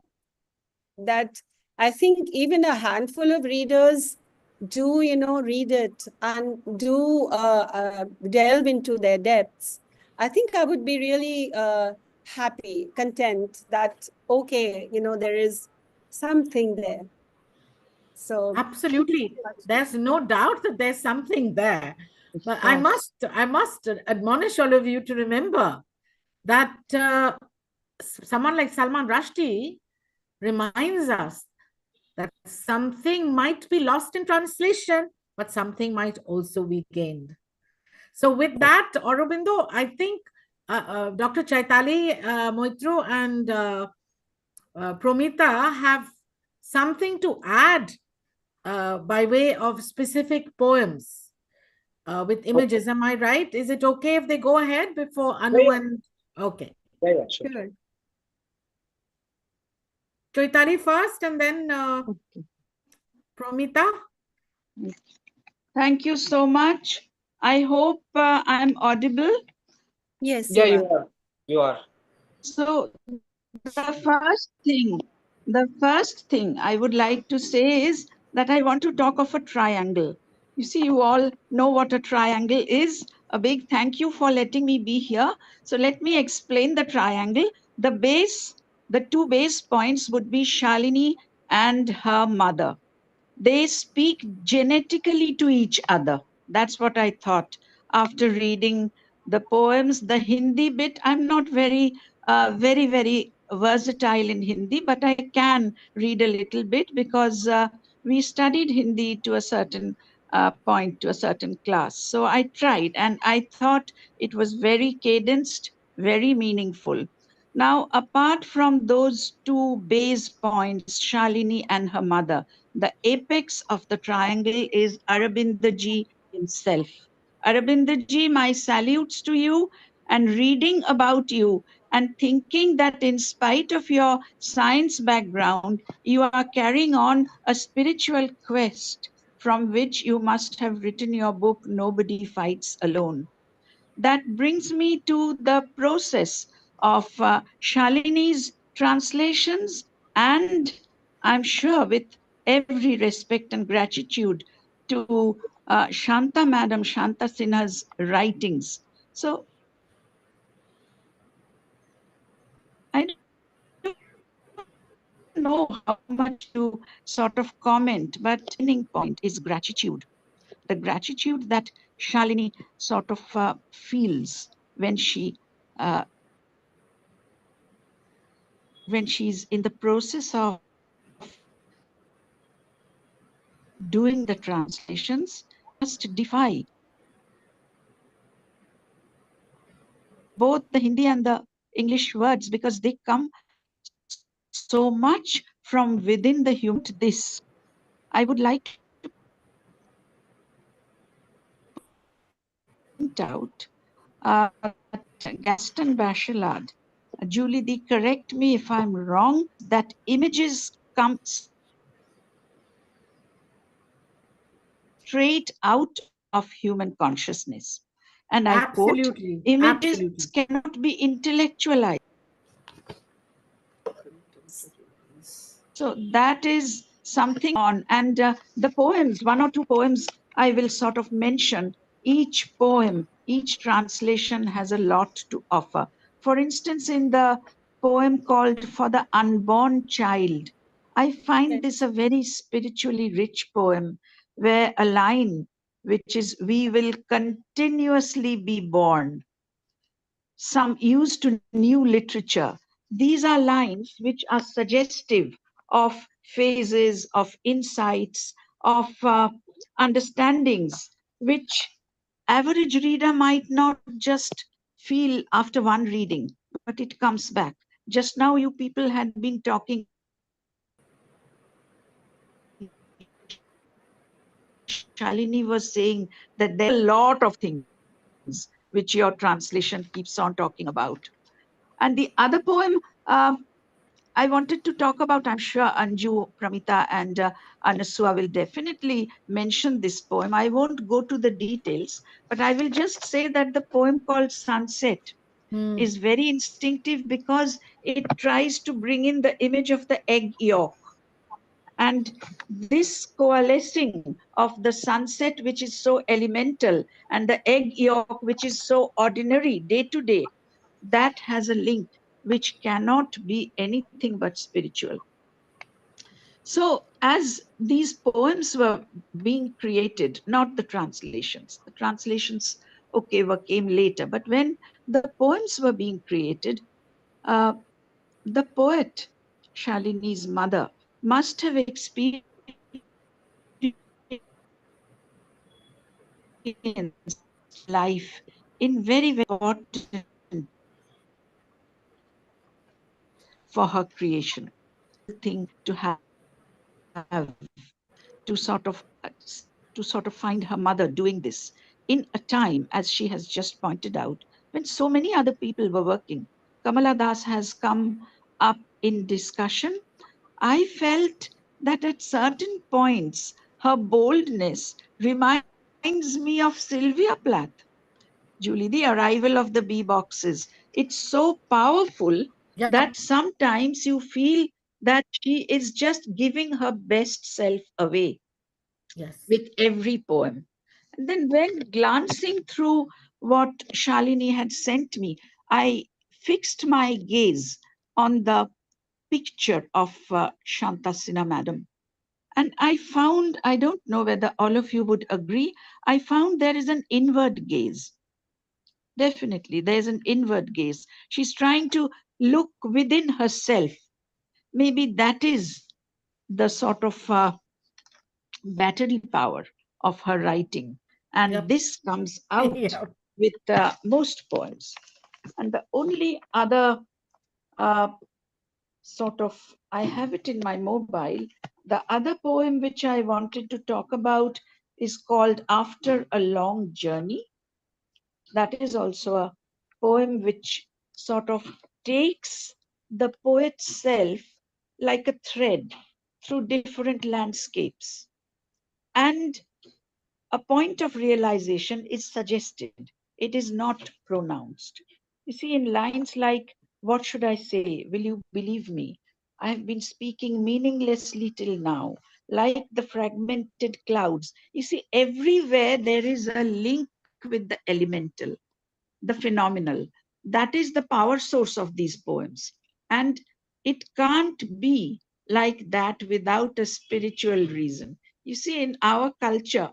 that, I think even a handful of readers do, read it and do delve into their depths. I think I would be really happy, content that, okay, there is something there. So Absolutely. There's no doubt that there's something there. But I must admonish all of you to remember that someone like Salman Rushdie reminds us that something might be lost in translation, but something might also be gained. So with that, Aurobindo, I think Dr. Chaitali Moitro and Promita have something to add by way of specific poems with images. Am I right? Is it okay if they go ahead before Anu and... Okay. Yeah, sure. sure. Chaitali first and then Promita. Thank you so much. I hope I'm audible. Yes, Yeah, you are. you are. So the first thing I would like to say is that I want to talk of a triangle. You see, you all know what a triangle is. a big thank you for letting me be here. So let me explain the triangle. The two base points would be Shalini and her mother. They speak genetically to each other. That's what I thought after reading the poems. The Hindi bit, I'm not very versatile in Hindi, but I can read a little bit because we studied Hindi to a certain point, to a certain class. So I tried and I thought it was very cadenced, very meaningful. Now, apart from those two base points, Shalini and her mother, the apex of the triangle is Arabindaji himself. Arabindaji, my salutes to you, and reading about you and thinking that in spite of your science background, you are carrying on a spiritual quest from which you must have written your book, Nobody Fights Alone. That brings me to the process of Shalini's translations, and I'm sure with every respect and gratitude to Shanta Madam, Shanta Sinha's writings. So I don't know how much to sort of comment, but beginning point is gratitude. The gratitude that Shalini sort of feels uh, when she's in the process of doing the translations, just defy both the Hindi and the English words because they come so much from within the human. This, I would like to point out that Gaston Bachelard, Julie, correct me if I'm wrong, that images come straight out of human consciousness. And I quote, Absolutely. images Absolutely. cannot be intellectualized. So that is something on. And the poems, one or two poems, I will sort of mention. Each poem, each translation has a lot to offer. For instance, in the poem called For the Unborn Child, I find this a very spiritually rich poem where a line, which is, we will continuously be born, some used to new literature. These are lines which are suggestive of phases, of insights, of understandings, which average reader might not just feel after one reading, but it comes back. Just now, you people had been talking. Shalini was saying that there are a lot of things which your translation keeps on talking about. And the other poem I wanted to talk about, I'm sure Anju, Pramita, and Anasua will definitely mention this poem. I won't go to the details, but I will just say that the poem called Sunset is very instinctive because it tries to bring in the image of the egg yolk. And this coalescing of the sunset, which is so elemental, and the egg yolk, which is so ordinary day to day, that has a link which cannot be anything but spiritual. So, as these poems were being created, not the translations, okay, came later, but when the poems were being created, uh, the poet, Shalini's mother, must have experienced life in very, very important for her creation thing to have to sort of to sort of find her mother doing this in a time, as she has just pointed out, when so many other people were working. Kamala Das has come up in discussion. I felt that at certain points, her boldness reminds me of Sylvia Plath. Julie, the arrival of the bee boxes. It's so powerful Yeah. that sometimes you feel that she is just giving her best self away Yes. with every poem. And then when glancing through what Shalini had sent me, I fixed my gaze on the picture of Shanta Sinha Madam. And I found, I don't know whether all of you would agree, I found there is an inward gaze. Definitely, there's an inward gaze. She's trying to look within herself. Maybe that is the sort of battery power of her writing. And Yep. this comes out Yeah. with most poems. And the only other uh, sort of, I have it in my mobile. The other poem which I wanted to talk about is called After a Long Journey. That is also a poem which sort of takes the poet's self like a thread through different landscapes. And a point of realization is suggested. It is not pronounced. You see, in lines like, "What should I say? Will you believe me? I have been speaking meaninglessly till now, like the fragmented clouds." You see, everywhere there is a link with the elemental, the phenomenal. That is the power source of these poems. And it can't be like that without a spiritual reason. You see, in our culture,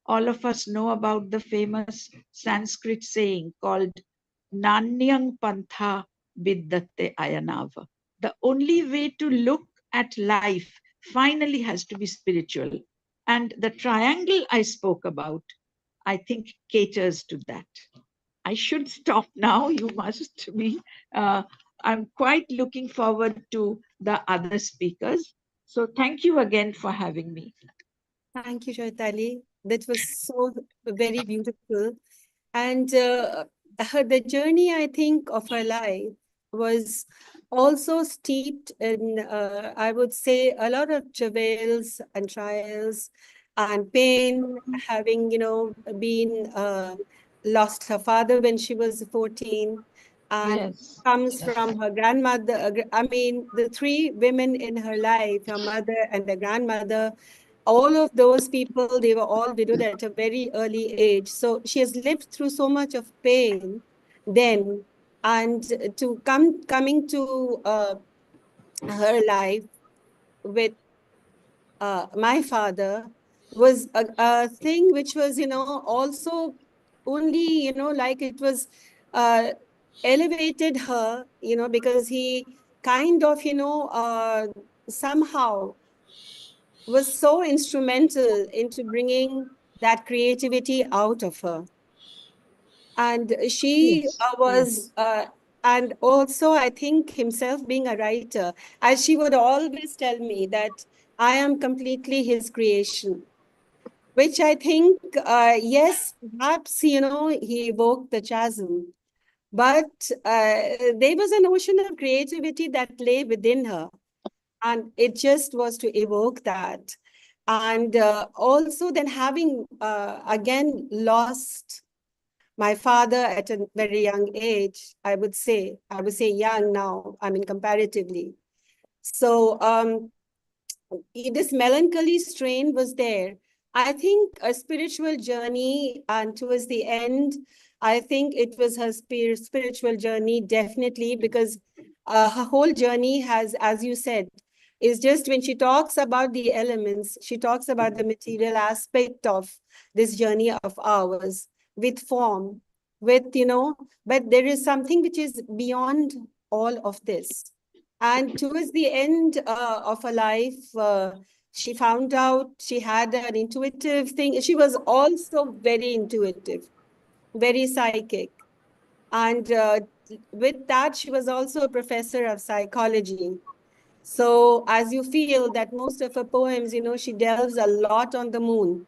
all of us know about the famous Sanskrit saying called Nanyang Pantha Vidyate Ayanava. The only way to look at life finally has to be spiritual. And the triangle I spoke about, I think, caters to that. I should stop now. You must be. I'm quite looking forward to the other speakers. So thank you again for having me. Thank you, Chaitali. That was so very beautiful. And the journey, I think, of her life was also steeped in, I would say, a lot of travails and trials and pain, having, been lost her father when she was 14, and Yes. comes from her grandmother. I mean, the three women in her life, her mother and the grandmother, all of those people, they were all widowed at a very early age. So she has lived through so much of pain then, and to coming to her life with my father was a thing which was, also only, like it was uh, elevated her, because he kind of, somehow was so instrumental into bringing that creativity out of her. And she Yes. was, and also I think himself being a writer, as she would always tell me that I am completely his creation, which I think, yes, perhaps, he evoked the chasm, but there was an ocean of creativity that lay within her. And it just was to evoke that. And also then having, again, lost my father at a very young age, I would say young now, I mean, comparatively. So this melancholy strain was there. I think a spiritual journey, and towards the end, I think it was her spiritual journey, definitely, because her whole journey has, as you said, is just when she talks about the elements, she talks about the material aspect of this journey of ours with form, with, but there is something which is beyond all of this. And towards the end of her life, she found out she had an intuitive thing. She was also very intuitive, very psychic. And with that, she was also a professor of psychology. So as you feel that most of her poems, she delves a lot on the moon.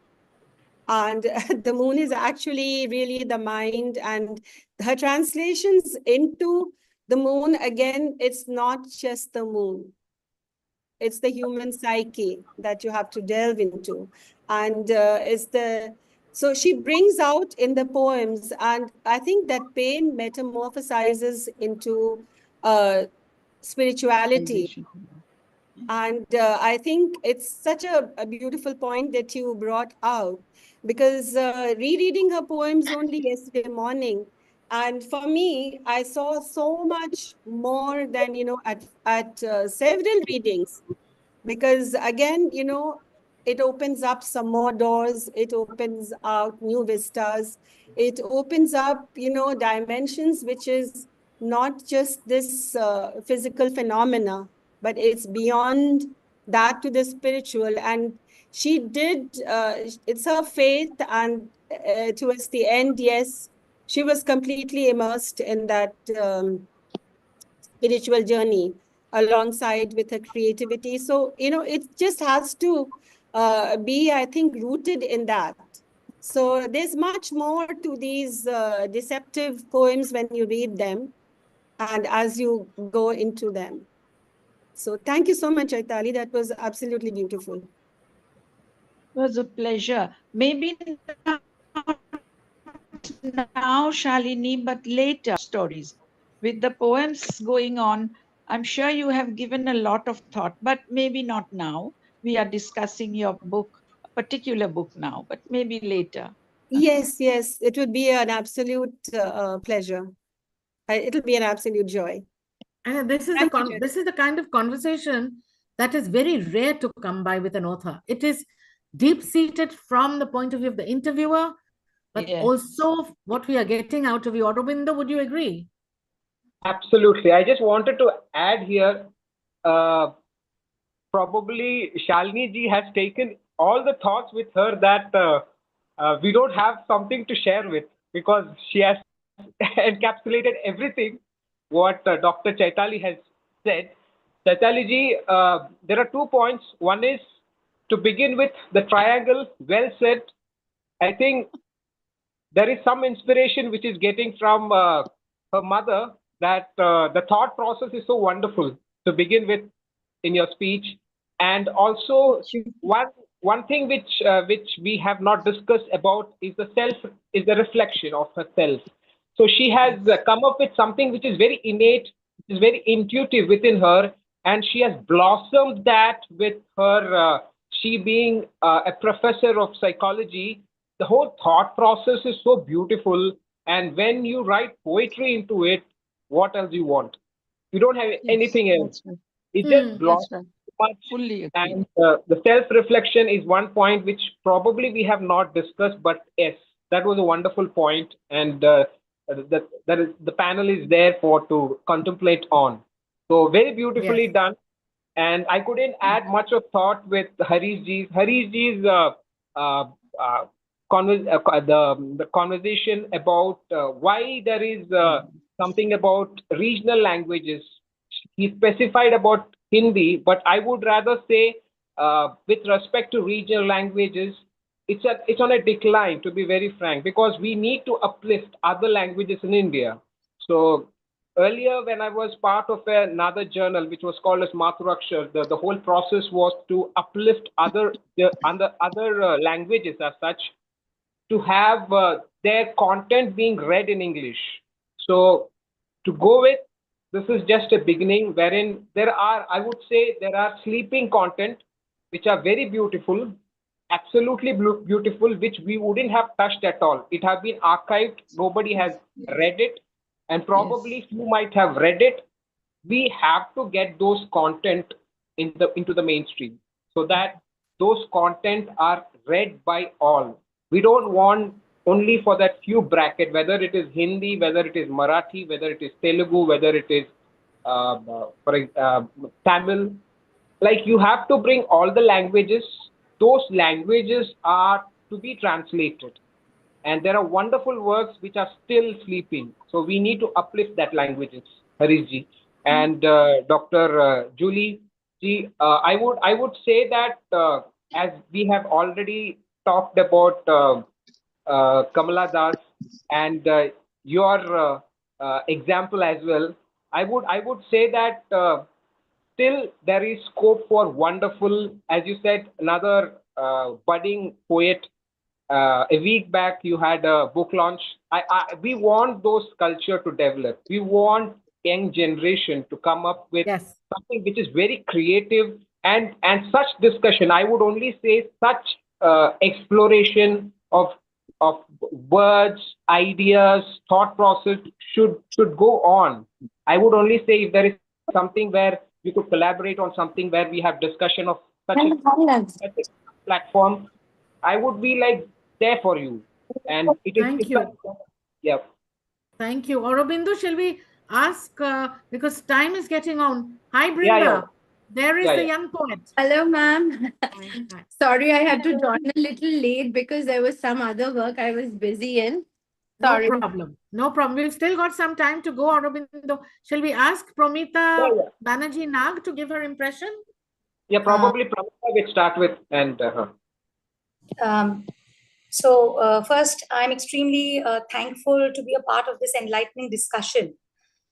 And the moon is actually really the mind, and her translations into the moon, again, it's not just the moon. It's the human psyche that you have to delve into. And so she brings out in the poems, and I think that pain metamorphosizes into spirituality. And I think it's such a beautiful point that you brought out, because rereading her poems only yesterday morning, and for me, I saw so much more than, at several readings, because again, it opens up some more doors, it opens out new vistas, it opens up, dimensions, which is not just this physical phenomena, but it's beyond that to the spiritual. And she did, it's her faith, and towards the end, yes, she was completely immersed in that spiritual journey alongside with her creativity. So, it just has to be, I think, rooted in that. So there's much more to these deceptive poems when you read them and as you go into them. So thank you so much, Aitali. That was absolutely beautiful. It was a pleasure. Maybe now, Shalini, but later stories. With the poems going on, I'm sure you have given a lot of thought, but maybe not now. We are discussing your book, a particular book now, but maybe later. Yes, yes, it would be an absolute pleasure. It'll be an absolute joy. And this is this is the kind of conversation that is very rare to come by with an author. It is deep-seated from the point of view of the interviewer, but also what we are getting out of you. Aurobindo, would you agree? Absolutely. I just wanted to add here, probably Shalini ji has taken all the thoughts with her that we don't have something to share with, because she has encapsulated everything what Dr. Chaitali has said. Chaitali ji, there are 2 points. One is, to begin with, the triangle, well said. I think there is some inspiration which is getting from her mother, that the thought process is so wonderful to begin with in your speech. And also, one thing which we have not discussed about is the reflection of herself. So she has come up with something which is very innate, which is very intuitive within her, and she has blossomed that with her, she being a professor of psychology. The whole thought process is so beautiful, and when you write poetry into it, what else you want? You don't have anything else. Right. It just blossoms so much. Fully agree. And the self-reflection is one point which probably we have not discussed, but yes, that was a wonderful point, and that is, the panel is there for to contemplate on. So very beautifully done. And I couldn't add much of thought with Harish Ji's the conversation about why there is something about regional languages. He specified about Hindi, but I would rather say, with respect to regional languages, it's on a decline, to be very frank, because we need to uplift other languages in India. So earlier, when I was part of another journal which was called as Mathurakshar, the whole process was to uplift other languages as such, to have their content being read in English. So to go with, this is just a beginning, wherein I would say, there are sleeping content which are very beautiful, absolutely beautiful, which we wouldn't have touched at all. It has been archived, nobody has read it, and probably few might have read it. We have to get those content into the mainstream, so that those content are read by all. We don't want only for that few bracket, whether it is Hindi, whether it is Marathi, whether it is Telugu, whether it is Tamil. Like, you have to bring all the languages. Those languages are to be translated, and there are wonderful works which are still sleeping. So we need to uplift that languages, Harish ji. And Dr. Julie ji, I would say that as we have already talked about Kamala Das and your example as well, I would say that still there is scope for wonderful, as you said, another budding poet. A week back, you had a book launch. We want those culture to develop. We want young generation to come up with something which is very creative, and such discussion. I would only say such exploration of of words, ideas, thought process should go on. I would only say if there is something where we could collaborate on something where we have discussion of such a platform, I would be like there for you. And Thank it's a, you. yeah. Thank you. Aurobindo, shall we ask, because time is getting on. Hi, Yeah, yeah, Brinda. There is yeah, the yeah. young poet. Hello, ma'am. Hi, hi. Sorry, I had to join a little late because there was some other work I was busy in. No Sorry. problem. No problem. We've still got some time to go, Aurobindo. Shall we ask Yeah, Promita yeah. Banerjee Nag to give her impression? Yeah, probably Pramita will start with and her. Um, first, I'm extremely thankful to be a part of this enlightening discussion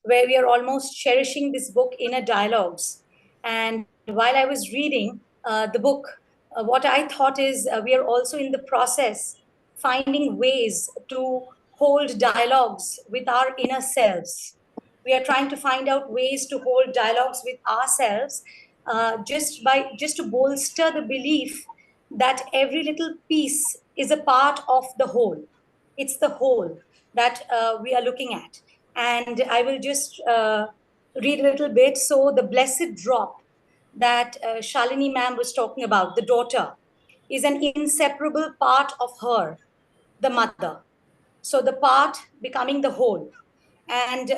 where we are almost cherishing this book, Inner Dialogues. And while I was reading the book, what I thought is we are also in the process finding ways to hold dialogues with our inner selves. We are trying to find out ways to hold dialogues with ourselves, just to bolster the belief that every little piece is a part of the whole. It's the whole that we are looking at. And I will just read a little bit. So the blessed drop that Shalini ma'am was talking about, the daughter, is an inseparable part of her, the mother. So the part becoming the whole. And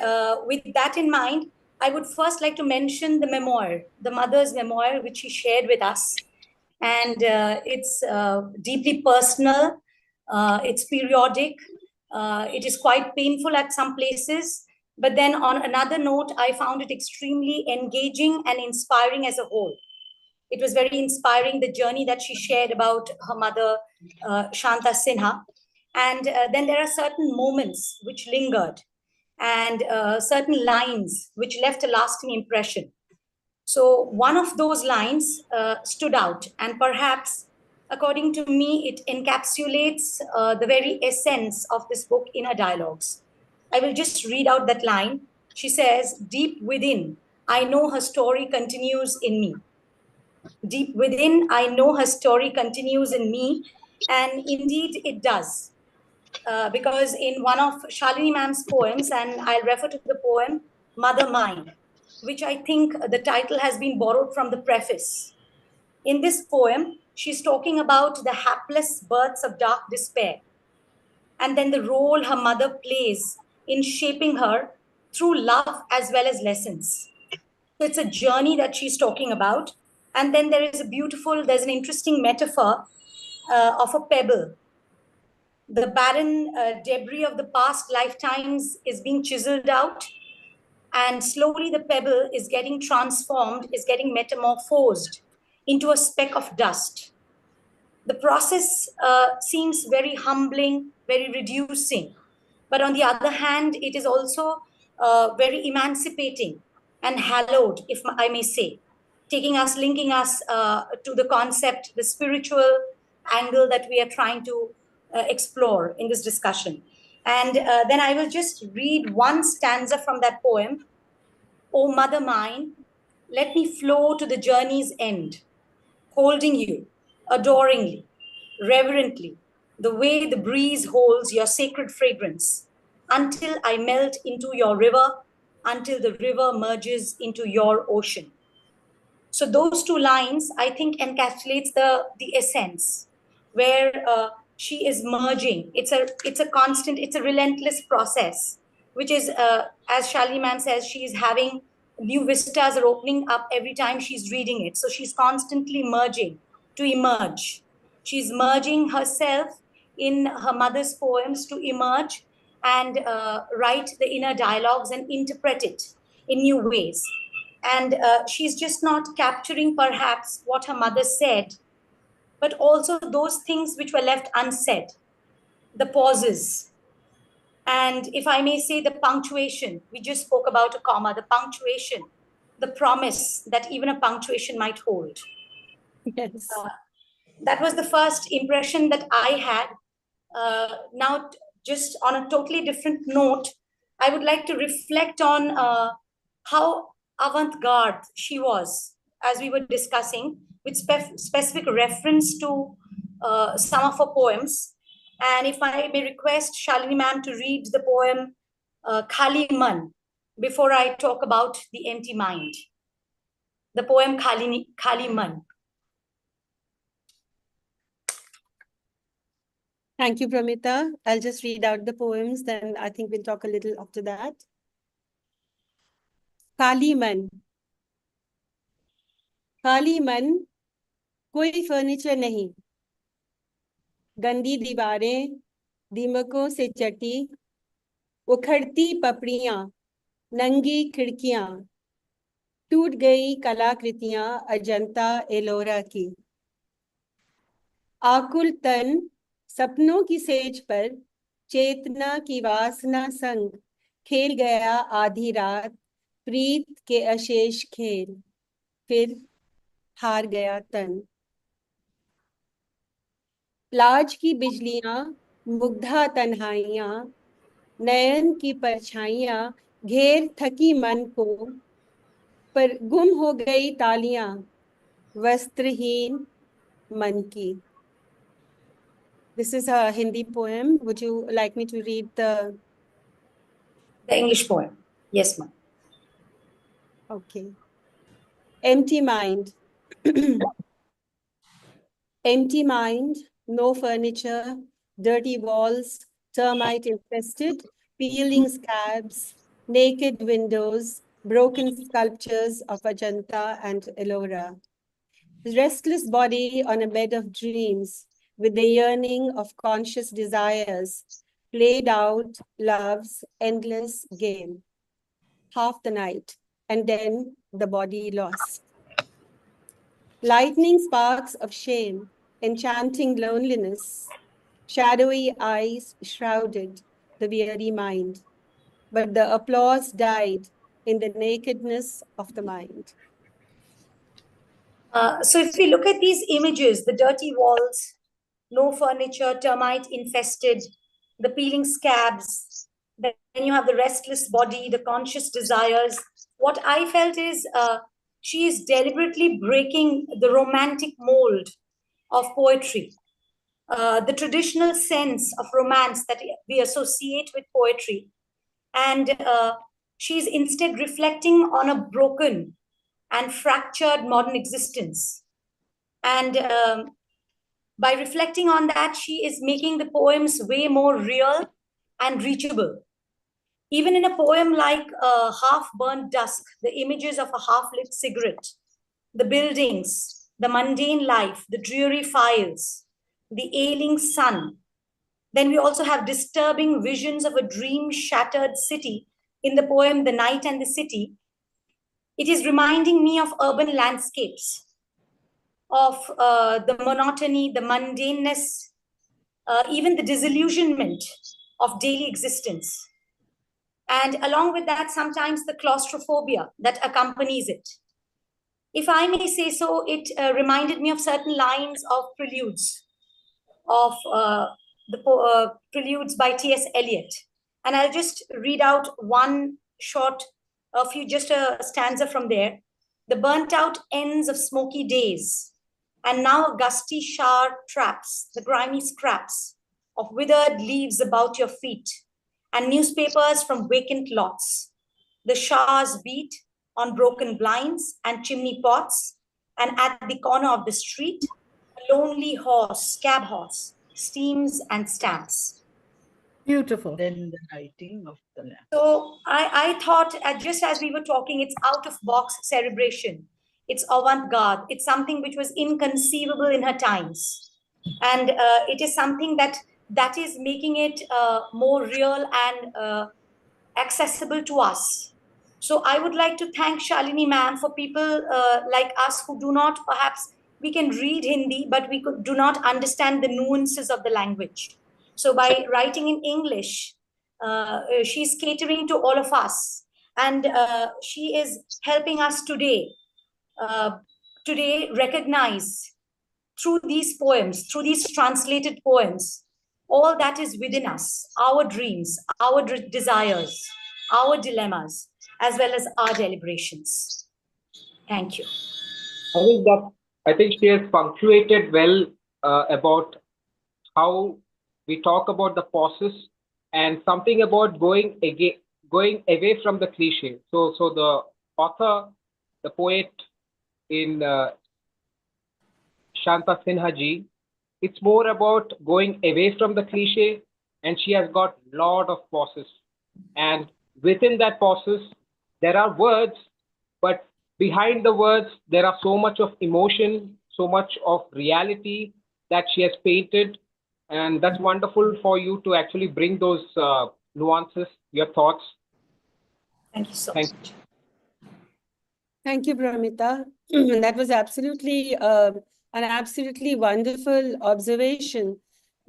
with that in mind, I would first like to mention the memoir, the mother's memoir, which she shared with us. And it's deeply personal, it's periodic, it is quite painful at some places. But then on another note, I found it extremely engaging and inspiring as a whole. It was very inspiring, the journey that she shared about her mother, Shanta Sinha. And then there are certain moments which lingered and certain lines which left a lasting impression. So one of those lines stood out, and perhaps, according to me, it encapsulates the very essence of this book, Inner Dialogues. I will just read out that line. She says, "Deep within, I know her story continues in me. Deep within, I know her story continues in me." And indeed, it does. Because in one of Shalini ma'am's poems, and I'll refer to the poem Mother Mine, which I think the title has been borrowed from the preface. In this poem, she's talking about the hapless births of dark despair, and then the role her mother plays in shaping her through love as well as lessons. So it's a journey that she's talking about. And then there's an interesting metaphor of a pebble. The barren debris of the past lifetimes is being chiseled out, and slowly the pebble is getting transformed, is getting metamorphosed into a speck of dust. The process seems very humbling, very reducing. But on the other hand, it is also very emancipating and hallowed, if I may say, linking us to the concept, the spiritual angle that we are trying to explore in this discussion. And then I will just read one stanza from that poem. "O mother mine, let me flow to the journey's end, holding you adoringly, reverently, the way the breeze holds your sacred fragrance, until I melt into your river, until the river merges into your ocean." So those two lines, I think, encapsulates the essence, where she is merging. It's a constant, it's a relentless process, which is, as Shalini ma'am says, she is having new vistas are opening up every time she's reading it. So she's constantly merging to emerge. She's merging herself in her mother's poems to emerge and write the inner dialogues and interpret it in new ways. And she's just not capturing perhaps what her mother said, but also those things which were left unsaid, the pauses. And if I may say, the punctuation, we just spoke about a comma, the punctuation, the promise that even a punctuation might hold. Yes. That was the first impression that I had. Now, just on a totally different note, I would like to reflect on how avant-garde she was, as we were discussing, with specific reference to some of her poems. And if I may request Shalini ma'am to read the poem Khali Man before I talk about the empty mind. The poem Khali Man. Thank you, Pramita. I'll just read out the poems, then I think we'll talk a little after that. Kali Man. Kali Man, कोई furniture नहीं, गंदी दीवारें दीमकों से चटी, उखड़ती पपड़ियां, नंगी खिड़कियां, टूट गई कलाकृतियां अजंता एलोरा की। आकुल तन सपनों की सेज पर चेतना की वासना संग खेल गया आधी रात प्रीत के अशेष खेल, फिर हार गया तन। लाज की बिजलियां मुग्धा तन्हाइयां, नयन की परछाइयां घेर थकी मन को, पर गुम हो गई तालियां वस्त्रहीन मन की। This is a Hindi poem. Would you like me to read the English poem? Yes, ma'am. Okay. Empty mind. Empty mind, no furniture, dirty walls, termite infested, peeling scabs, naked windows, broken sculptures of Ajanta and Ellora. Restless body on a bed of dreams, with the yearning of conscious desires, played out love's endless game. Half the night, and then the body lost. Lightning sparks of shame, enchanting loneliness, shadowy eyes shrouded the weary mind, but the applause died in the nakedness of the mind. So if we look at these images, the dirty walls, no furniture, termite infested, the peeling scabs, then you have the restless body, the conscious desires. What I felt is she is deliberately breaking the romantic mold of poetry. The traditional sense of romance that we associate with poetry. And she's instead reflecting on a broken and fractured modern existence. And by reflecting on that, she is making the poems way more real and reachable. Even in a poem like Half Burnt Dusk, the images of a half-lit cigarette, the buildings, the mundane life, the dreary files, the ailing sun. Then we also have disturbing visions of a dream-shattered city in the poem The Night and the City. It is reminding me of urban landscapes, of the monotony, the mundaneness, even the disillusionment of daily existence. And along with that, sometimes the claustrophobia that accompanies it. If I may say so, it reminded me of certain lines of preludes, of the preludes by T.S. Eliot. And I'll just read out one short, just a stanza from there. The burnt out ends of smoky days, and now a gusty shower traps the grimy scraps of withered leaves about your feet, and newspapers from vacant lots. The showers beat on broken blinds and chimney pots, and at the corner of the street, a lonely horse, cab horse, steams and stamps. Beautiful. Then the writing of the lamp. So I thought, just as we were talking, it's out of box cerebration. It's avant-garde. It's something which was inconceivable in her times. And it is something that is making it more real and accessible to us. So I would like to thank Shalini ma'am for people like us who do not, perhaps we can read Hindi, but we do not understand the nuances of the language. So by writing in English, she's catering to all of us. And she is helping us today recognize through these poems, through these translated poems, all that is within us, our dreams, our desires, our dilemmas, as well as our deliberations. Thank you. I think she has punctuated well about how we talk about the pauses and something about going away from the cliche. So the author, the poet in Shanta Sinha ji, it's more about going away from the cliche, and she has got lot of pauses. And within that pauses, there are words, but behind the words, there are so much of emotion, so much of reality that she has painted. And that's wonderful for you to actually bring those nuances, your thoughts. Thank you so Thank much. Thank you, Pramita. That was absolutely an absolutely wonderful observation,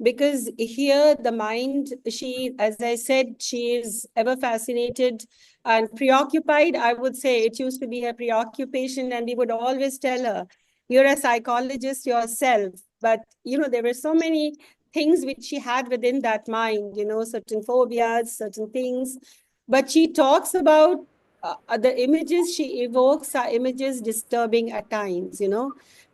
because here the mind, she, as I said, she is ever fascinated and preoccupied. I would say it used to be her preoccupation, and we would always tell her, "You're a psychologist yourself," but there were so many things which she had within that mind. Certain phobias, certain things, but she talks about the images she evokes are images disturbing at times,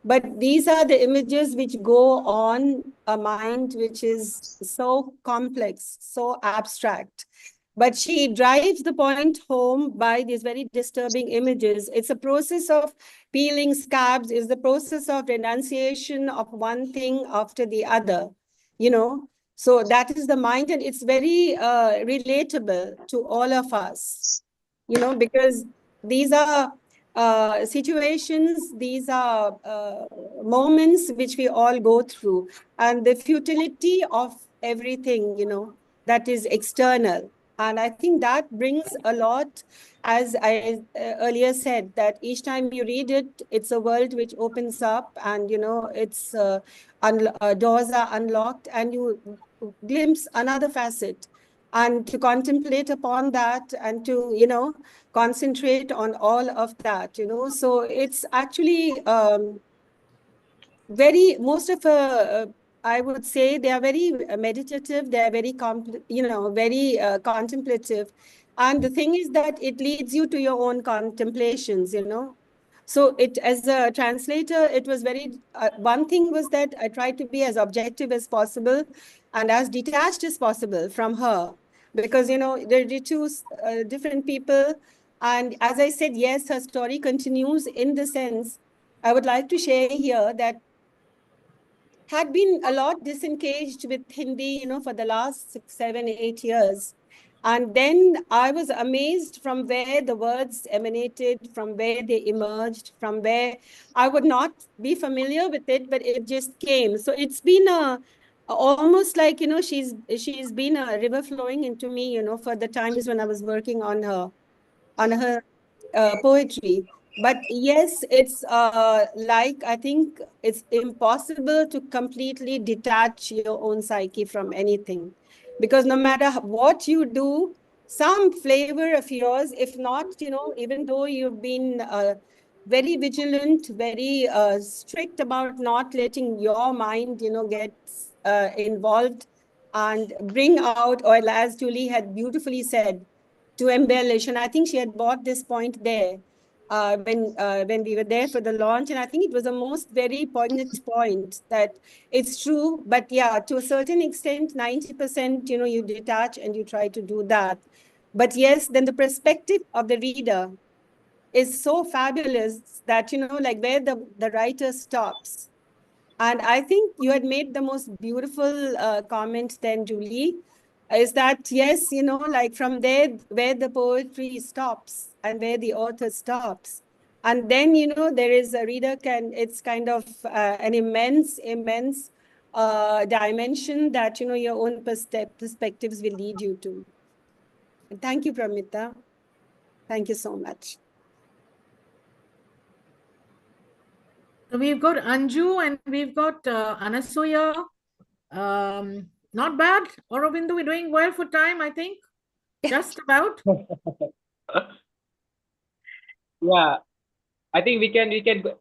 but these are the images which go on a mind which is so complex, so abstract. But she drives the point home by these very disturbing images. It's a process of peeling scabs, it's the process of renunciation of one thing after the other, you know. So that is the mind, and it's very relatable to all of us, because these are situations, these are moments which we all go through, and the futility of everything, that is external. And I think that brings a lot, as I earlier said, that each time you read it, it's a world which opens up, and, it's doors are unlocked, and you glimpse another facet, and to contemplate upon that, and to concentrate on all of that. So it's actually most of I would say they are very meditative, they are very very contemplative, and the thing is that it leads you to your own contemplations. So it, as a translator, it was very one thing was that I tried to be as objective as possible and as detached as possible from her, because they're two different people. And as I said, yes, her story continues. In the sense, I would like to share here that had been a lot disengaged with Hindi, for the last 6, 7, 8 years. And then I was amazed from where the words emanated, from where they emerged, from where I would not be familiar with it, but it just came. So it's been almost like, she's been a river flowing into me, for the times when I was working on her poetry. But yes, it's like, I think it's impossible to completely detach your own psyche from anything, because no matter what you do, some flavor of yours, if not, even though you've been very vigilant, very strict about not letting your mind, get involved and bring out, or as Julie had beautifully said, to embellish. And I think she had bought this point there when we were there for the launch. And I think it was the most very poignant point, that it's true. But yeah, to a certain extent, 90%, you detach and you try to do that. But yes, then the perspective of the reader is so fabulous that, like where the writer stops. And I think you had made the most beautiful comment then, Julie, is that, yes, like from there, where the poetry stops and where the author stops. And then, there is a reader it's kind of an immense dimension that, your own perspectives will lead you to. And thank you, Pramita. Thank you so much. So we've got Anju and we've got Anasuya. Not bad. Aurobindo, we're doing well for time, I think. Just about. Yeah, I think we can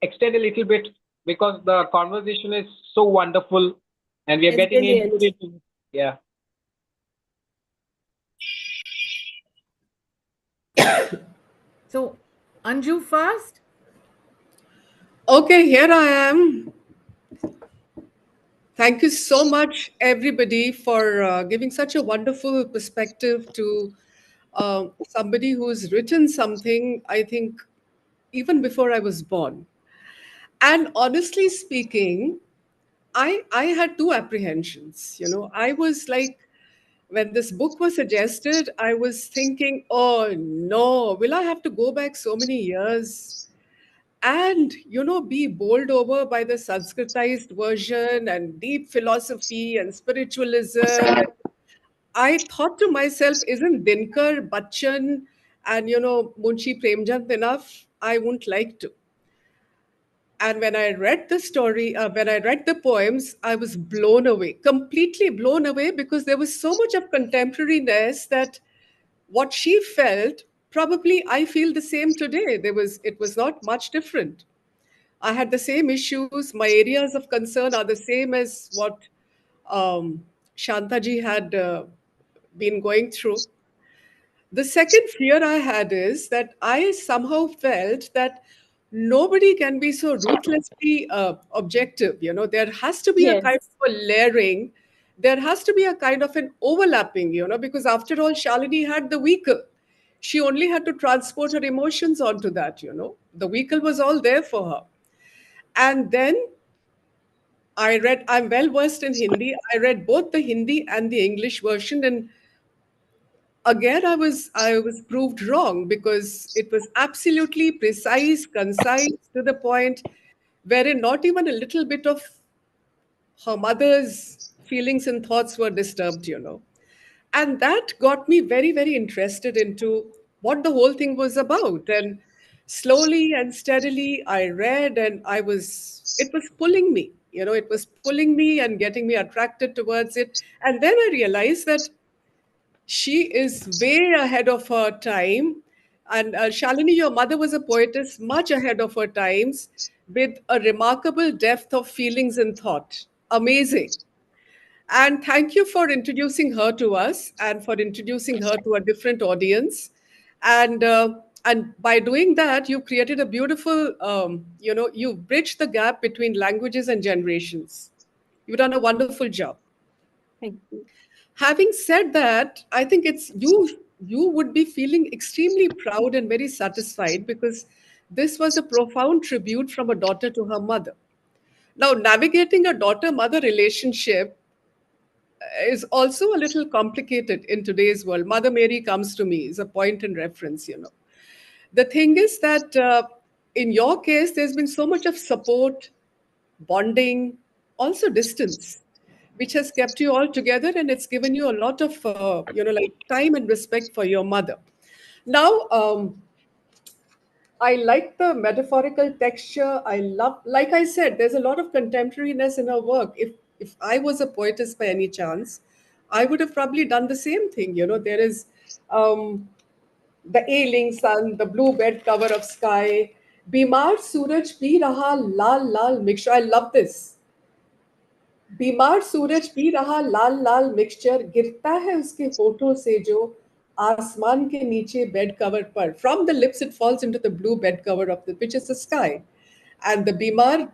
extend a little bit because the conversation is so wonderful and we are It's getting brilliant. into it. Yeah. So Anju first. Okay, here I am. Thank you so much, everybody, for giving such a wonderful perspective to somebody who's written something, I think, even before I was born. And honestly speaking, I had two apprehensions. I was like, when this book was suggested, I was thinking, oh no, will I have to go back so many years and be bowled over by the Sanskritized version and deep philosophy and spiritualism? And I thought to myself, isn't Dinkar, Bachchan, and Munshi Premchand enough? I wouldn't like to. And when I read the story, when I read the poems, I was blown away, completely blown away, because there was so much of contemporariness that what she felt, probably I feel the same today. It was not much different. I had the same issues. My areas of concern are the same as what um, Shantaji had been going through. The second fear I had is that I somehow felt that nobody can be so ruthlessly objective. There has to be a kind Yes, of a layering. There has to be a kind of an overlapping, because after all, Shalini had the vehicle. She only had to transport her emotions onto that. The vehicle was all there for her. And then I'm well versed in Hindi. I read both the Hindi and the English version, and again I was proved wrong, because it was absolutely precise, concise, to the point, wherein not even a little bit of her mother's feelings and thoughts were disturbed. And that got me very, very interested into what the whole thing was about. And slowly and steadily I read, and it was pulling me. It was pulling me and getting me attracted towards it. And then I realized that she is way ahead of her time. And Shalini, your mother was a poetess much ahead of her times, with a remarkable depth of feelings and thought. Amazing. And thank you for introducing her to us, and for introducing her to a different audience. And by doing that, you created a beautiful, you bridged the gap between languages and generations. You've done a wonderful job. thank you. Having said that, I think it's you would be feeling extremely proud and very satisfied, because this was a profound tribute from a daughter to her mother. Now, navigating a daughter-mother relationship is also a little complicated in today's world. Mother Mary comes to me is a point in reference. The thing is that in your case, there's been so much of support, bonding, also distance, which has kept you all together, and it's given you a lot of, like time and respect for your mother. Now, I like the metaphorical texture. I love, like I said, there's a lot of contemporariness in her work. If I was a poetess by any chance, I would have probably done the same thing. There is um, the ailing sun, the blue bed cover of sky. Bimar suraj pi raha lal lal mixture. I love this. बीमार सूरज P रहा लाल लाल mixture गिरता है उसके होठों से जो आसमान के नीचे बेड कवर पर from the lips it falls into the blue bed cover of the which is the sky, and the bimar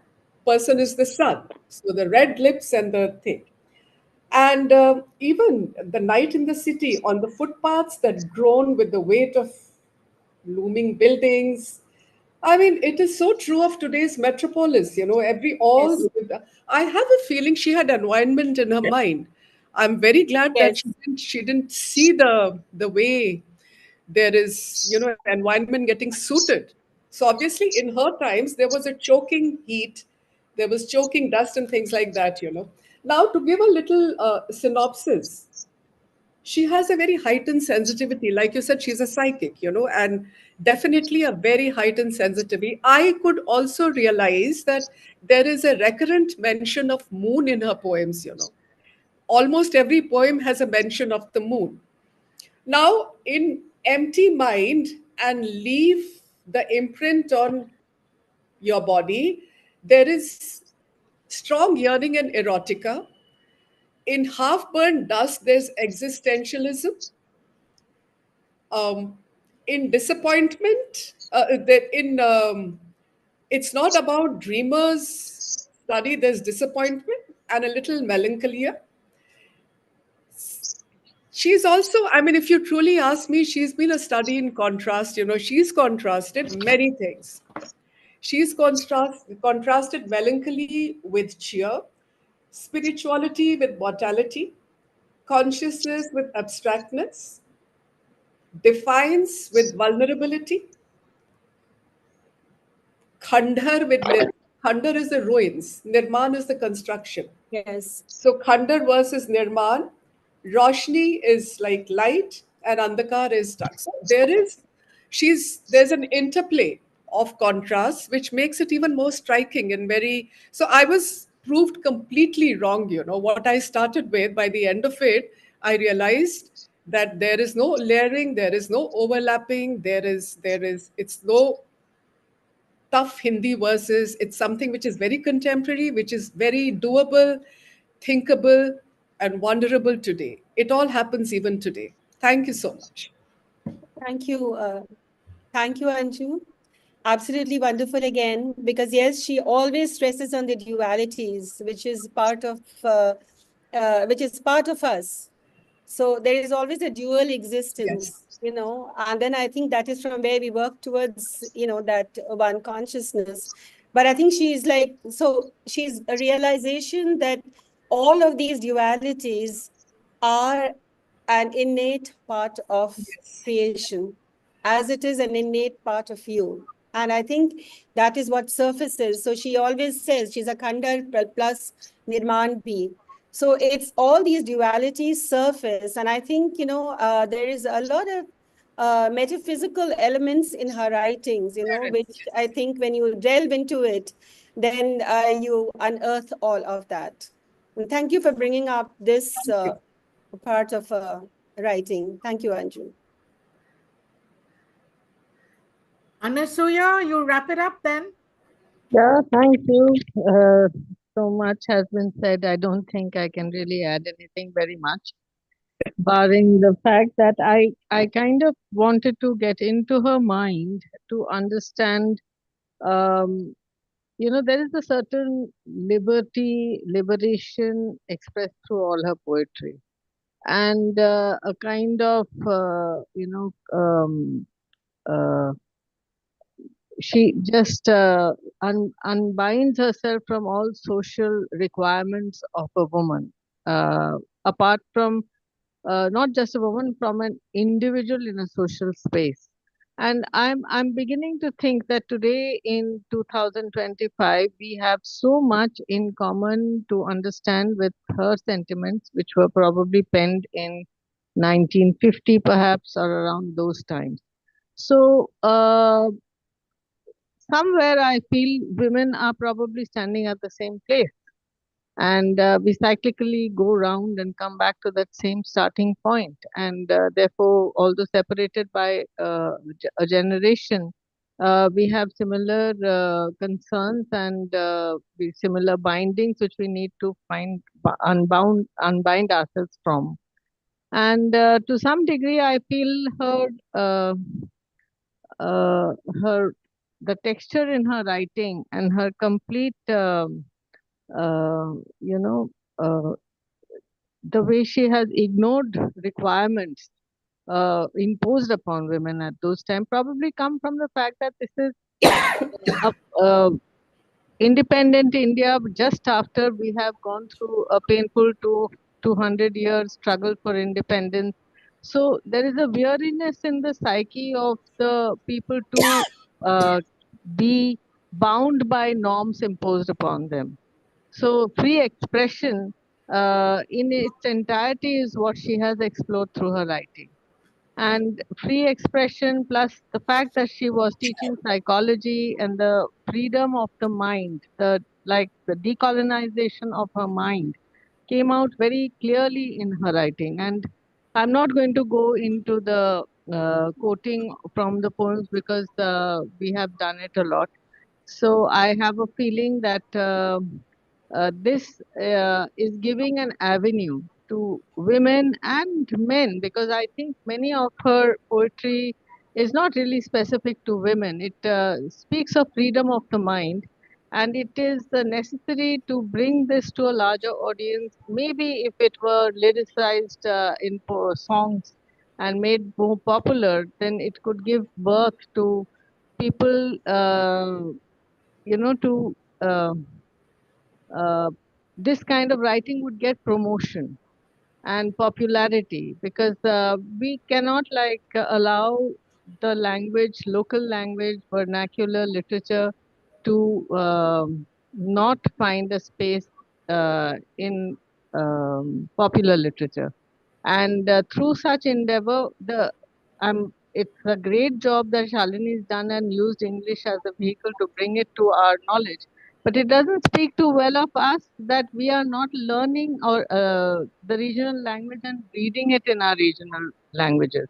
person is the sun, so the red lips and the thing. And even the night in the city on the footpaths that groan with the weight of looming buildings. I mean, it is so true of today's metropolis. Every all. Yes, I have a feeling she had environment in her mind. I'm very glad that yes, she didn't see the way there is environment getting suited. So obviously, in her times, there was a choking heat, there was choking dust and things like that. Now, to give a little synopsis, she has a very heightened sensitivity. Like you said, she's a psychic, and definitely a very heightened sensitivity. I could also realize that there is a recurrent mention of moon in her poems. Almost every poem has a mention of the moon. Now, in Empty Mind and Leave the Imprint on Your Body, there is strong yearning and erotica. In Half Burned Dust, there's existentialism. um, in disappointment that in it's not about dreamers study, there's disappointment. and a little melancholia. She's also, I mean, if you truly ask me, she's been a study in contrast. You know, she's contrasted many things. She's contrasted melancholy with cheer, spirituality with mortality, consciousness with abstractness, defiance with vulnerability, Khandar with Khandar is the ruins, Nirman is the construction. Yes. So Khandar versus Nirman, Roshni is like light and Andhakar is dark. So there's an interplay of contrasts which makes it even more striking and very. So I was proved completely wrong. You know what I started with. By the end of it, I realized that there is no layering, there is no overlapping, it's no tough Hindi verses. It's something which is very contemporary, which is very doable, thinkable, and wonderable today. It all happens even today. Thank you so much. Thank you. Thank you, Anju. Absolutely wonderful again, because yes, she always stresses on the dualities, which is part of us. So there is always a dual existence, you know, and then I think that is from where we work towards, you know, that one consciousness. But I think she's like, so she's a realization that all of these dualities are an innate part of creation, as it is an innate part of you. And I think that is what surfaces. So she always says she's a Khandar plus Nirman B. So it's all these dualities surface. And I think, you know, there is a lot of metaphysical elements in her writings, you know, which I think when you delve into it, then you unearth all of that. And thank you for bringing up this part of writing. Thank you, Anju. Anasuya, you wrap it up then. Yeah, thank you. So much has been said. I don't think I can really add anything very much, barring the fact that I kind of wanted to get into her mind to understand. Um, there is a certain liberation expressed through all her poetry, and a kind of, uh, she just unbinds herself from all social requirements of a woman, apart from not just a woman, from an individual in a social space. And I'm beginning to think that today in 2025 we have so much in common to understand with her sentiments, which were probably penned in 1950 perhaps, or around those times. So somewhere I feel women are probably standing at the same place, and we cyclically go round and come back to that same starting point. And therefore, although separated by a generation, we have similar concerns and similar bindings which we need to unbind ourselves from. And to some degree, I feel uh, uh, her the texture in her writing and her complete uh, you know uh, the way she has ignored requirements imposed upon women at those times probably come from the fact that this is a independent India just after we have gone through a painful 200 years struggle for independence. So there is a weariness in the psyche of the people to be bound by norms imposed upon them. So free expression in its entirety is what she has explored through her writing. And free expression plus the fact that she was teaching psychology and the freedom of the mind, the decolonization of her mind came out very clearly in her writing. And I'm not going to go into the quoting from the poems because we have done it a lot. So I have a feeling that this is giving an avenue to women and men, because I think many of her poetry is not really specific to women. It speaks of freedom of the mind, And it is necessary to bring this to a larger audience. Maybe if it were lyricized in songs and made more popular, then it could give birth to people, to uh, this kind of writing would get promotion and popularity, because we cannot allow the language, local language, vernacular literature to not find a space in popular literature. And through such endeavor, it's a great job that Shalini has done and used English as a vehicle to bring it to our knowledge. But it doesn't speak too well of us that we are not learning the regional language and reading it in our regional languages.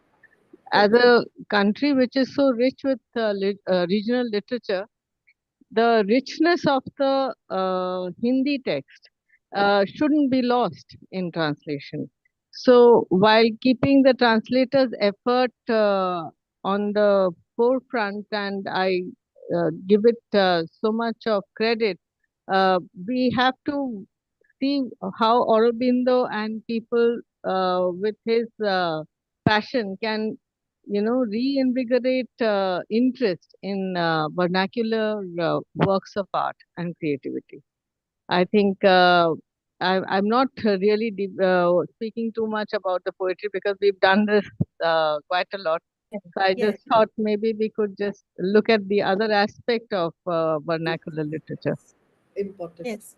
As a country which is so rich with regional literature, the richness of the Hindi text shouldn't be lost in translation. So, while keeping the translator's effort on the forefront, and I give it so much of credit, we have to see how Aurobindo and people with his passion can, reinvigorate interest in vernacular works of art and creativity. I think I'm not really speaking too much about the poetry because we've done this quite a lot. So I Yes. just thought maybe we could just look at the other aspect of vernacular literature. Important. Yes.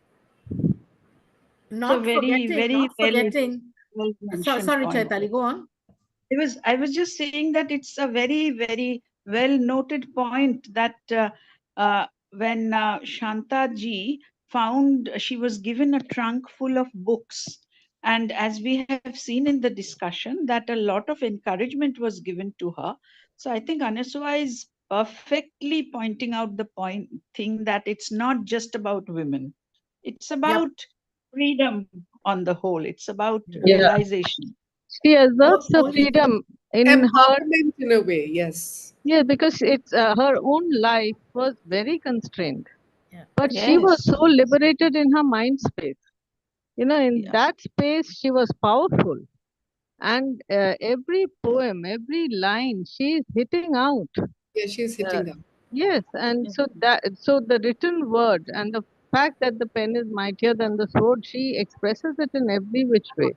It's a very well mentioned Sorry, point. Chaitali, go on. I was just saying that it's a very well noted point that when Shanta ji found, she was given a trunk full of books, and as we have seen in the discussion, that a lot of encouragement was given to her. So I think Anasua is perfectly pointing out the thing that it's not just about women. It's about freedom on the whole. It's about Yeah. realization. She asserts the freedom in her. Empowerment in a way, yes. Yeah, because it's her own life was very constrained, Yeah. but she was so liberated in her mind space. In that space, she was powerful, and every poem, every line, she is hitting out. Yeah, she's hitting up. Yes, and so the written word and the fact that the pen is mightier than the sword, she expresses it in every which way.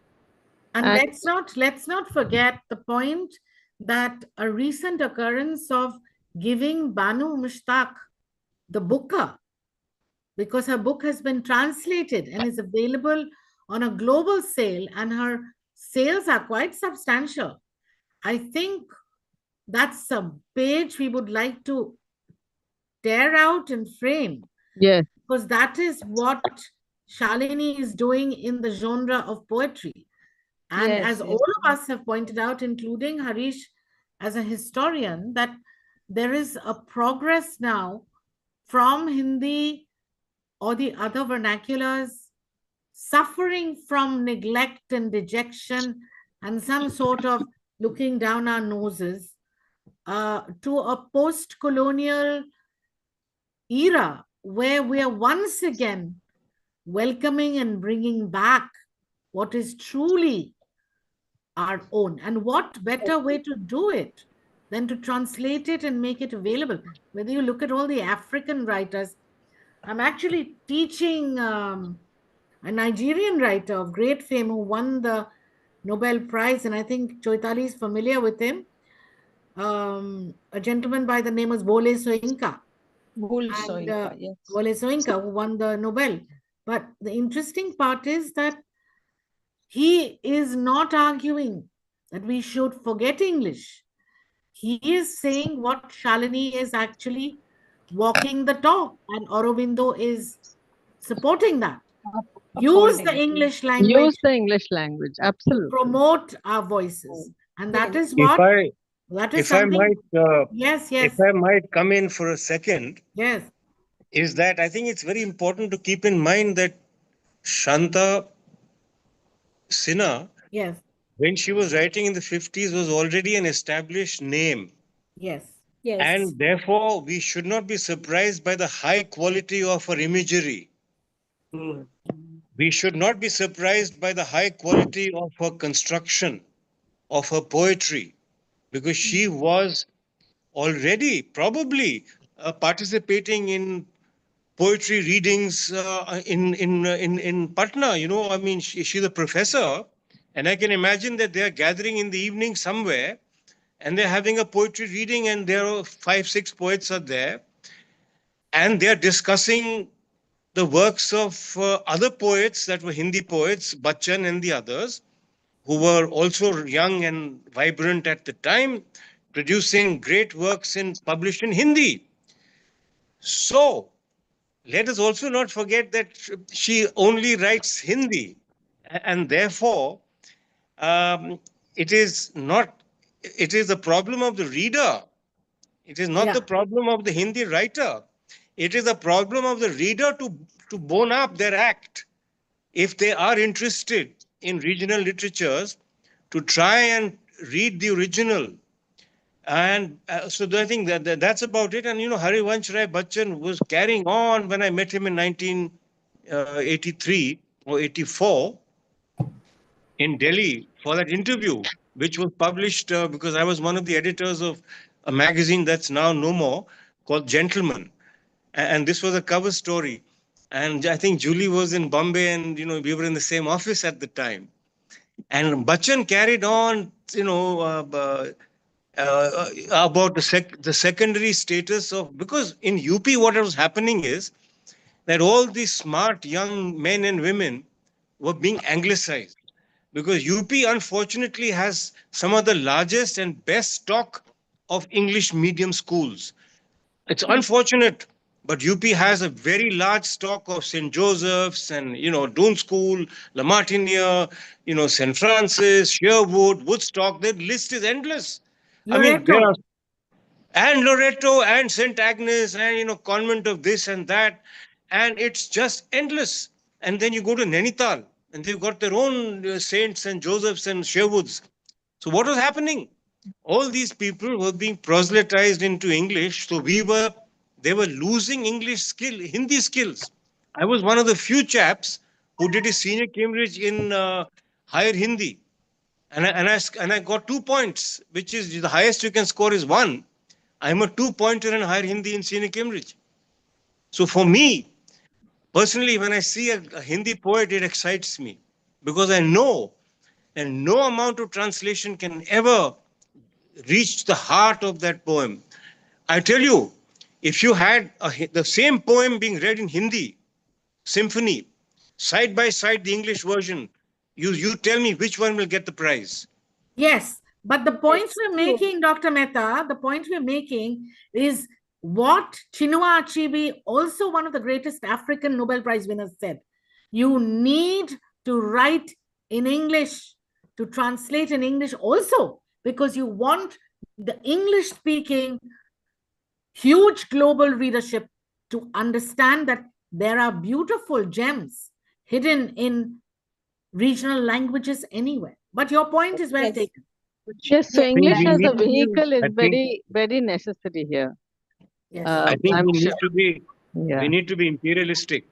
And let's not forget the point that a recent occurrence of giving Banu Mushtaq the Booker, because her book has been translated and is available on a global sale, and her sales are quite substantial. I think that's a page we would like to tear out and frame. Yes. Because that is what Shalini is doing in the genre of poetry. And as all of us have pointed out, including Harish as a historian, that there is a progress now from Hindi or the other vernaculars suffering from neglect and dejection and some sort of looking down our noses to a post-colonial era where we are once again welcoming and bringing back what is truly our own. And what better way to do it than to translate it and make it available? Whether you look at all the African writers, I'm actually teaching a Nigerian writer of great fame who won the Nobel Prize, and I think Choitali is familiar with him. A gentleman by the name of Wole Soyinka. Wole Soyinka, who won the Nobel. But the interesting part is that he is not arguing that we should forget English. He is saying what Shalini is actually walking the talk, and Aurobindo is supporting that. Use the English language. Use the English language, absolutely. To promote our voices. And that is If what I that is if I something. might Yes. if I might come in for a second, yes, is that I think it's very important to keep in mind that Shanta Sinha, yes, when she was writing in the 50s, was already an established name. yes, Yes. And therefore, we should not be surprised by the high quality of her imagery. We should not be surprised by the high quality of her construction, of her poetry, because she was already probably participating in poetry readings in Patna. You know, I mean, she's a professor, and I can imagine that they are gathering in the evening somewhere, and they're having a poetry reading, and there are 5, 6 poets are there, and they are discussing the works of other poets that were Hindi poets, Bachchan and the others, who were also young and vibrant at the time, producing great works published in Hindi. So let us also not forget that she only writes Hindi, and therefore um, it is not. It is the problem of the reader. It is not Yeah. the problem of the Hindi writer. It is the problem of the reader to bone up their act. If they are interested in regional literatures, to try and read the original. And so I think that's about it. And, you know, Harivansh Rai Bachchan was carrying on when I met him in 1983 or 84 in Delhi for that interview, which was published because I was one of the editors of a magazine that's now no more called Gentleman. And this was a cover story. And I think Julie was in Bombay, and, you know, we were in the same office at the time. And Bachchan carried on, you know, about the secondary status of, because in UP what was happening is that all these smart young men and women were being anglicized, because UP unfortunately has some of the largest and best stock of English medium schools. It's unfortunate, but UP has a very large stock of St. Joseph's and, you know, Doon School, La Martiniere, you know, St. Francis, Sherwood, Woodstock. The list is endless. I mean, there Loreto. are, and Loreto and St. Agnes and, you know, convent of this and that, and it's just endless. And then you go to Nainital, and they've got their own Saints and Josephs and Sherwoods. So what was happening? All these people were being proselytized into English. So they were losing Hindi skills. I was one of the few chaps who did his senior Cambridge in higher Hindi. And I got 2 points, which is the highest you can score is 1. I'm a 2-pointer in higher Hindi in senior Cambridge. So for me, personally, when I see a Hindi poet, it excites me, because I know, and no amount of translation can ever reach the heart of that poem. I tell you, if you had the same poem being read in Hindi, symphony, side by side the English version, you tell me which one will get the prize. Yes, but the points It's we're true. making, Dr. Mehta, the point we're making is what Chinua Achebe, also one of the greatest African Nobel Prize winners, said. You need to write in English, to translate in English also, because you want the English speaking huge global readership to understand that there are beautiful gems hidden in regional languages anywhere. But your point is well Yes. taken. Yes, so Yeah. English we as need a to be- vehicle is I think- very, very necessary here. Yes. I think I'm we need sure. to be Yeah. we need to be imperialistic.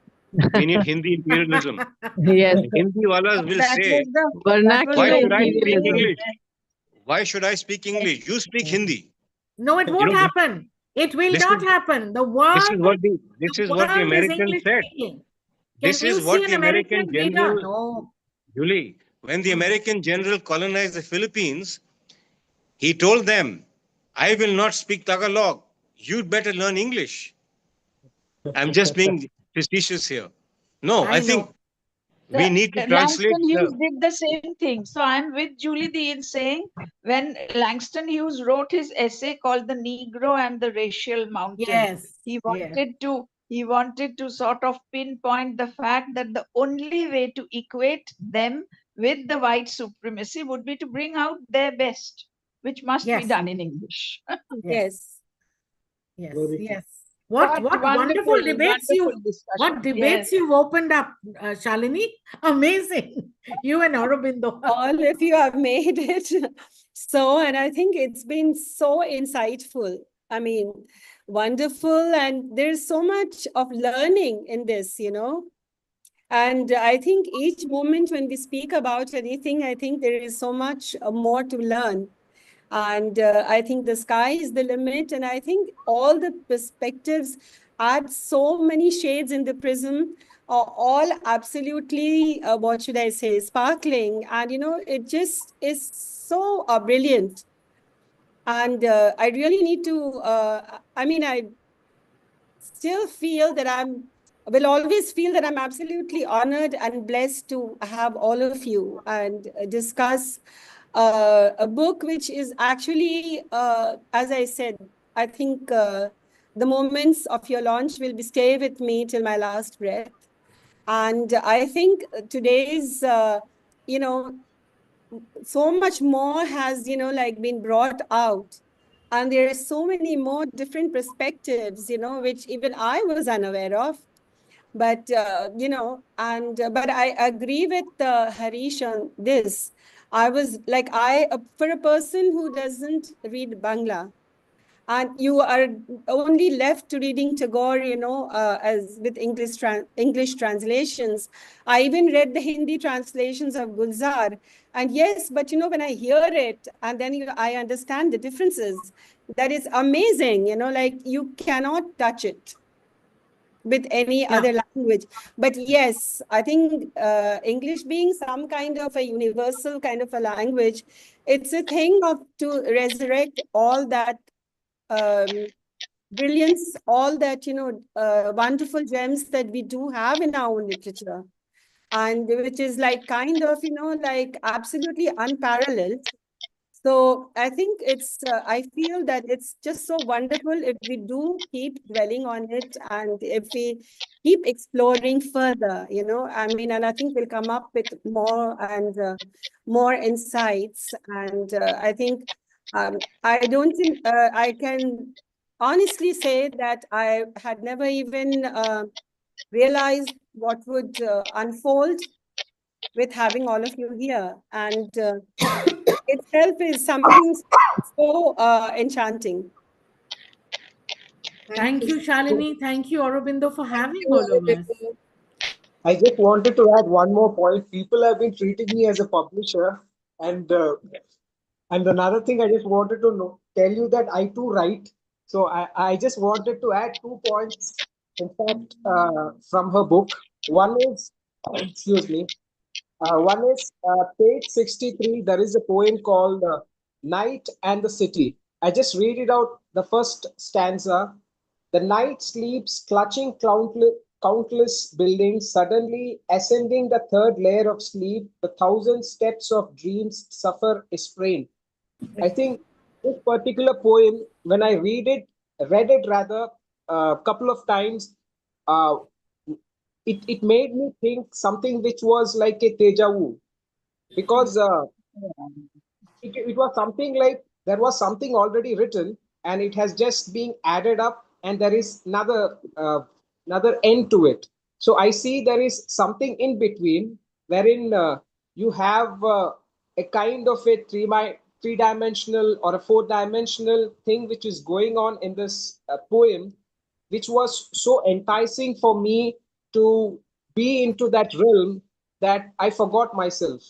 We need Hindi imperialism. Yes, The Hindi walas will That say, was the vernacular why should I speak imperialism. English? Why should I speak English? You speak Hindi. No, it You won't know, happen. It will this not is happen. The this is world, what the is Americans English said. speaking. This Can you is what see the an American American reader? general, No. Julie, when the American general colonized the Philippines, he told them, I will not speak Tagalog. You'd better learn English. I'm just being facetious here. No, I I think know. we need to translate. Langston Hughes did the same thing. So I'm with Julie D in saying when Langston Hughes wrote his essay called The Negro and the Racial Mountain, Yes. he Yes. wanted to sort of pinpoint the fact that the only way to equate them with the white supremacy would be to bring out their best, which must be Yes. done in English. Yes. Yes. Yes. Yes. What wonderful debates discussion. debates you've opened up, Shalini. Amazing. You and Aurobindo. All of you have made it so, and I think it's been so insightful. I mean, wonderful. And there's so much of learning in this, you know. And I think each moment when we speak about anything, I think there is so much more to learn. And I think the sky is the limit. And I think all the perspectives add so many shades in the prism, are all absolutely, what should I say, sparkling. And, you know, it just is so brilliant. And I really need to, I mean, I still feel that will always feel that I'm absolutely honored and blessed to have all of you and discuss a book which is actually, as I said, I think the moments of your launch will stay with me till my last breath. And I think today's, you know, so much more has, you know, like been brought out. And there are so many more different perspectives, you know, which even I was unaware of. But, you know, and, but I agree with Harish on this. I was like, for a person who doesn't read Bangla, and you are only left to reading Tagore, you know, as with English translations. I even read the Hindi translations of Gulzar, and yes, but you know, when I hear it and then I understand the differences, that is amazing. You know, like you cannot touch it with any other language. But yes, I think English being some kind of a universal kind of a language, it's a thing of to resurrect all that brilliance, all that, you know, wonderful gems that we do have in our own literature, and which is like kind of, you know, like absolutely unparalleled. So I think I feel that it's just so wonderful if we do keep dwelling on it and if we keep exploring further, you know, I mean, and I think we'll come up with more and more insights. And I think I don't think I can honestly say that I had never even realized what would unfold with having all of you here. And itself is something so enchanting. Thank you, Shalini. Thank you, Aurobindo, for having you, all of us. Aurobindo. I just wanted to add one more point. People have been treating me as a publisher, and another thing I just wanted to tell you that I too write. So I just wanted to add 2 points, in fact, from her book. One is, excuse me, one is page 63. There is a poem called Night and the City. I just read it out, the first stanza. The night sleeps, clutching countless buildings, suddenly ascending the third layer of sleep. The thousand steps of dreams suffer a sprain. I think this particular poem, when I read it rather a couple of times, uh, it made me think something which was like a deja vu, because it was something like there was something already written and it has just been added up, and there is another end to it. So I see there is something in between, wherein you have a kind of a three-dimensional or a four-dimensional thing which is going on in this poem, which was so enticing for me to be into that realm that I forgot myself.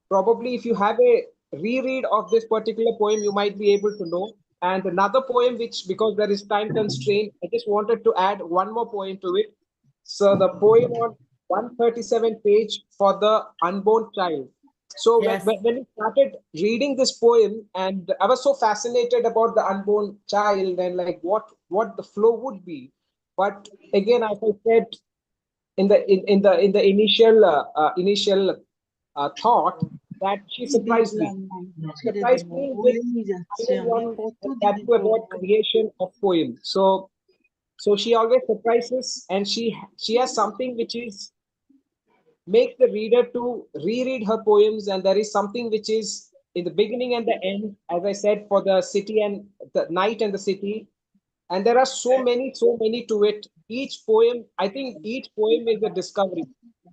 Probably, if you have a reread of this particular poem, you might be able to know. And another poem, which, because there is time constraint, I just wanted to add one more poem to it. So the poem on 137 page for the unborn child. So Yes. when we started reading this poem, and I was so fascinated about the unborn child and like what the flow would be. But again, as I said in the initial thought, that she surprised me. Surprised me with final one, that too about creation of poem. So she always surprises, and she has something which is make the reader to reread her poems, and there is something which is in the beginning and the end, as I said, for the city and the night and the city. And there are so many to it. Each poem, I think each poem is a discovery.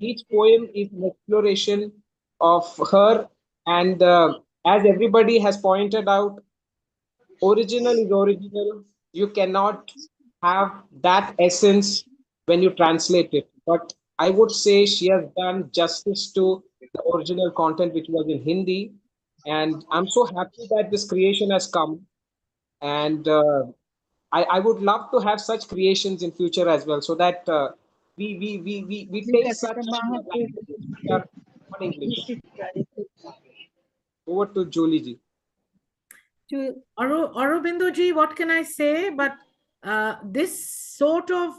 Each poem is an exploration of her. And as everybody has pointed out, original is original. you cannot have that essence when you translate it. But I would say she has done justice to the original content which was in Hindi. And I'm so happy that this creation has come. And I would love to have such creations in future as well, so that we take such languages which are not English. Over to Julie ji. To Aurobindo ji, what can I say? But this sort of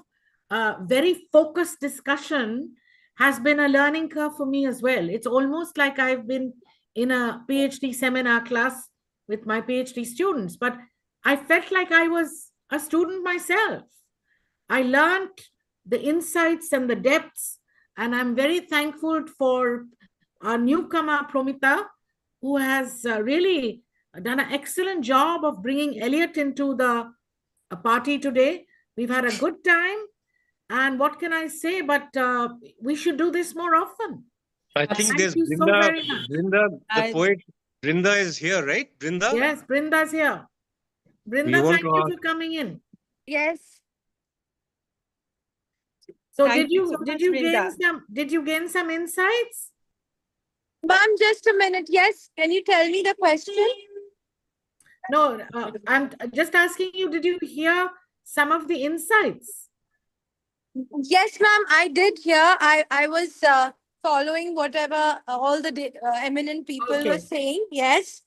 very focused discussion has been a learning curve for me as well. It's almost like I've been in a PhD seminar class with my PhD students, but I felt like I was a student myself. I learned the insights and the depths, and I'm very thankful for our newcomer, Promita, who has really done an excellent job of bringing Elliot into the party today. We've had a good time. And what can I say? But we should do this more often. I think Thank there's you so Brinda. very much. Brinda, the I- poet, Brinda is here, right? Brinda? Yes, Brinda's here. You Brinda, want thank to you ask? for coming in. Yes. So Thank you so much, Brinda. did you gain some insights? Ma'am, just a minute. Yes. Can you tell me the question? No, I'm just asking you, did you hear some of the insights? Yes, ma'am, I did hear. I was following whatever all the eminent people Okay. were saying. Yes.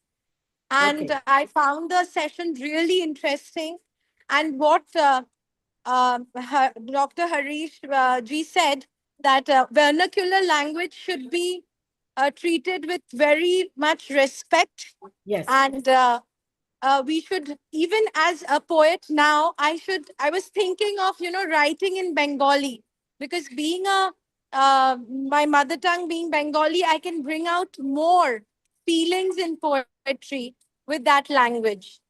And Okay. I found the session really interesting. And what Dr. Harish ji said, that vernacular language should be treated with very much respect. Yes. And we should, even as a poet now, I was thinking of, writing in Bengali, because being my mother tongue being Bengali, I can bring out more feelings in poetry with that language.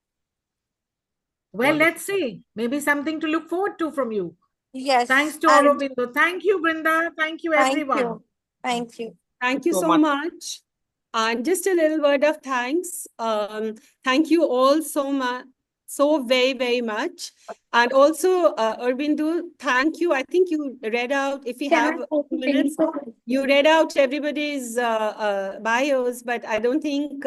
Well, Wonderful. let's see. Maybe something to look forward to from you. Yes. Thanks to and Aurobindo. Thank you, Brinda. Thank you, Thank everyone. you. Thank you. Thank you so so much. much. And just a little word of thanks. Thank you all so much, so very, very much. And also, Aurobindo, thank you. I think you read out, if we have 2 minutes, you read out everybody's bios, but I don't think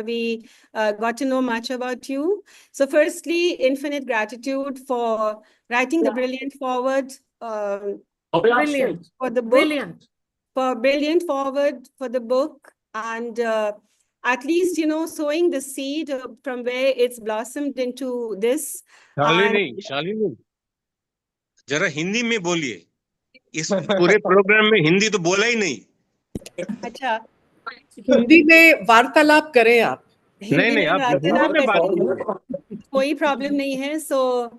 we got to know much about you. So firstly, infinite gratitude for writing the brilliant forward Brilliant. for the book. Brilliant. For brilliant forward for the book, and at least, sowing the seed from where it's blossomed into this. Shalini, जरा हिंदी में बोलिए. इस पूरे programme में हिंदी तो बोला ही नहीं. अच्छा, हिंदी में वार्तालाप करें आप. हिंदी नहीं, में आप हिंदी में वार्तालाप बात करती हूँ, कीजिए. कोई प्रॉब्लम नहीं है. सो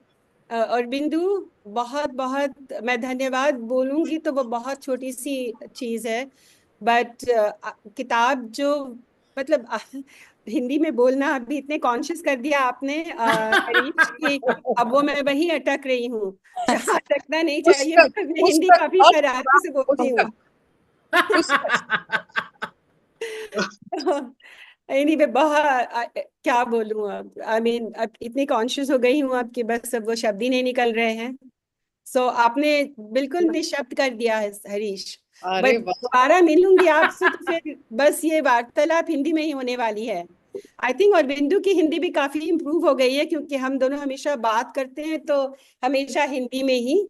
औरबिंदु, बहुत बहुत मैं धन्यवाद बोलूंगी तो वो बहुत छोटी सी चीज है, बट किताब जो मतलब हिंदी में बोलना अभी इतने कॉन्शियस कर दिया आपने हरीश की, अब वो मैं वही अटक रही हूँ जहाँ अटकना नहीं चाहिए, बिकॉज मैं हिंदी काफी शरारती से बोलती हूँ. एनीवे, बहुत क्या बोलूं अब, आई मीन अब इतनी कॉन्शियस हो गई हूँ अब कि बस अब वो शब्द ही नहीं निकल रहे हैं. सो आपने बिल्कुल निशब्द कर दिया है हरीश. बट दोबारा मिलूंगी आपसे तो फिर बस ये वार्तालाप हिंदी में ही होने वाली है. आई थिंक और बिंदु की हिंदी भी काफी इम्प्रूव हो गई है, क्योंकि हम दोनों हमेशा बात करते हैं तो हमेशा हिंदी में ही.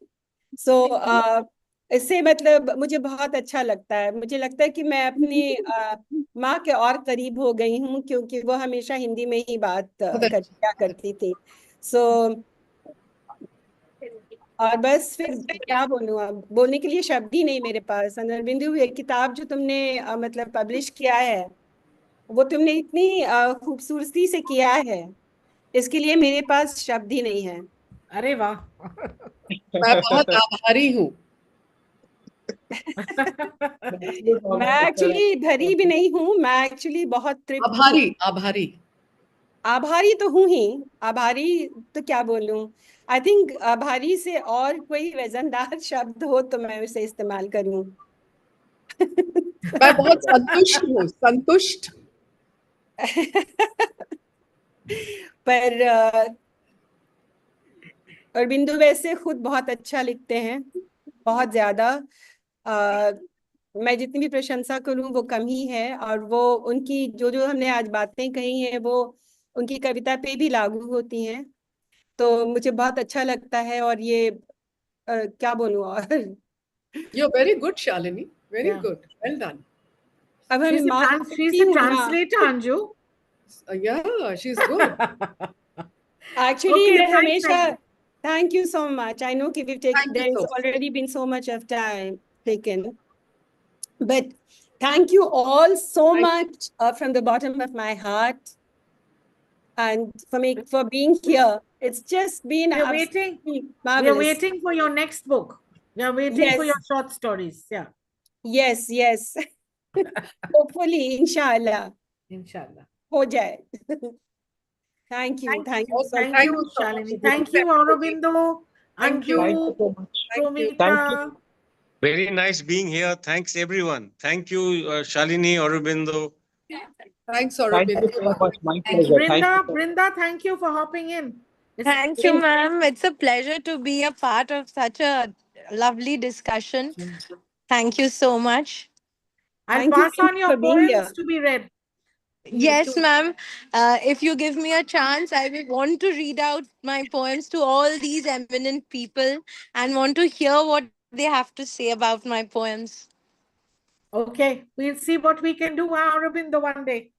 सो इससे मतलब मुझे बहुत अच्छा लगता है. मुझे लगता है कि मैं अपनी माँ के और करीब हो गई हूँ, क्योंकि वो हमेशा हिंदी में ही बात किया करती थी. सो और बस फिर क्या बोलूँ, अब बोलने के लिए शब्द ही नहीं मेरे पास. अनरबिंदु, ये किताब जो तुमने मतलब पब्लिश किया है, वो तुमने इतनी खूबसूरती से किया है, इसके लिए मेरे पास शब्द ही नहीं है. अरे वाह. मैं बहुत आभारी हूँ. मैं एक्चुअली भरी भी नहीं हूँ, मैं एक्चुअली बहुत तृप्त आभारी आभारी तो हूँ ही. आभारी तो क्या बोलूं, आई थिंक आभारी से और कोई वजनदार शब्द हो तो मैं उसे इस्तेमाल करूं. मैं बहुत संतुष्ट हूँ. संतुष्ट. पर अरबिंदो वैसे खुद बहुत अच्छा लिखते हैं, बहुत ज्यादा। मैं जितनी भी प्रशंसा करूं वो कम ही है, और वो उनकी जो जो हमने आज बातें कही हैं वो उनकी कविता पे भी लागू होती हैं। तो मुझे बहुत अच्छा लगता है, और ये क्या बोलूं और You're very good, Shalini. Very Yeah. good. Well done. अब हम She's माफ she's करती a हूँ ना। translator, Anju. Yeah, she's good. Actually, Okay, मैं thanks. हमेशा thank you so much. I know कि Thank you there's so much. already been so much of time taken, but thank you all so much from the bottom of my heart, and for being here. It's just been We are waiting. absolutely We are marvelous. waiting for your next book. We are waiting for your Yes, short stories. Yeah, yes, yes. Hopefully, inshallah, inshallah. हो जाए. Thank you so Awesome. Thank Thank you, you so much Shalini. for giving Thank you, everybody. Aurobindo, Thank you. Thank you Anju, so much. Thank you. Thank you. Promita. Very nice being here. Thanks, everyone. Thank you, Shalini, Aurobindo. Thanks, Thank Aurobindo. you so much. My pleasure. Thank you. Brinda, thank you for hopping in. Thank you, ma'am. It's a pleasure to be a part of such a lovely discussion. Thank you so much. I'll Thank you pass on your for being poems here. to be read. Yes, ma'am. If you give me a chance, I will want to read out my poems to all these eminent people and want to hear what they have to say about my poems. Okay, we'll see what we can do, Aurobindo, one day.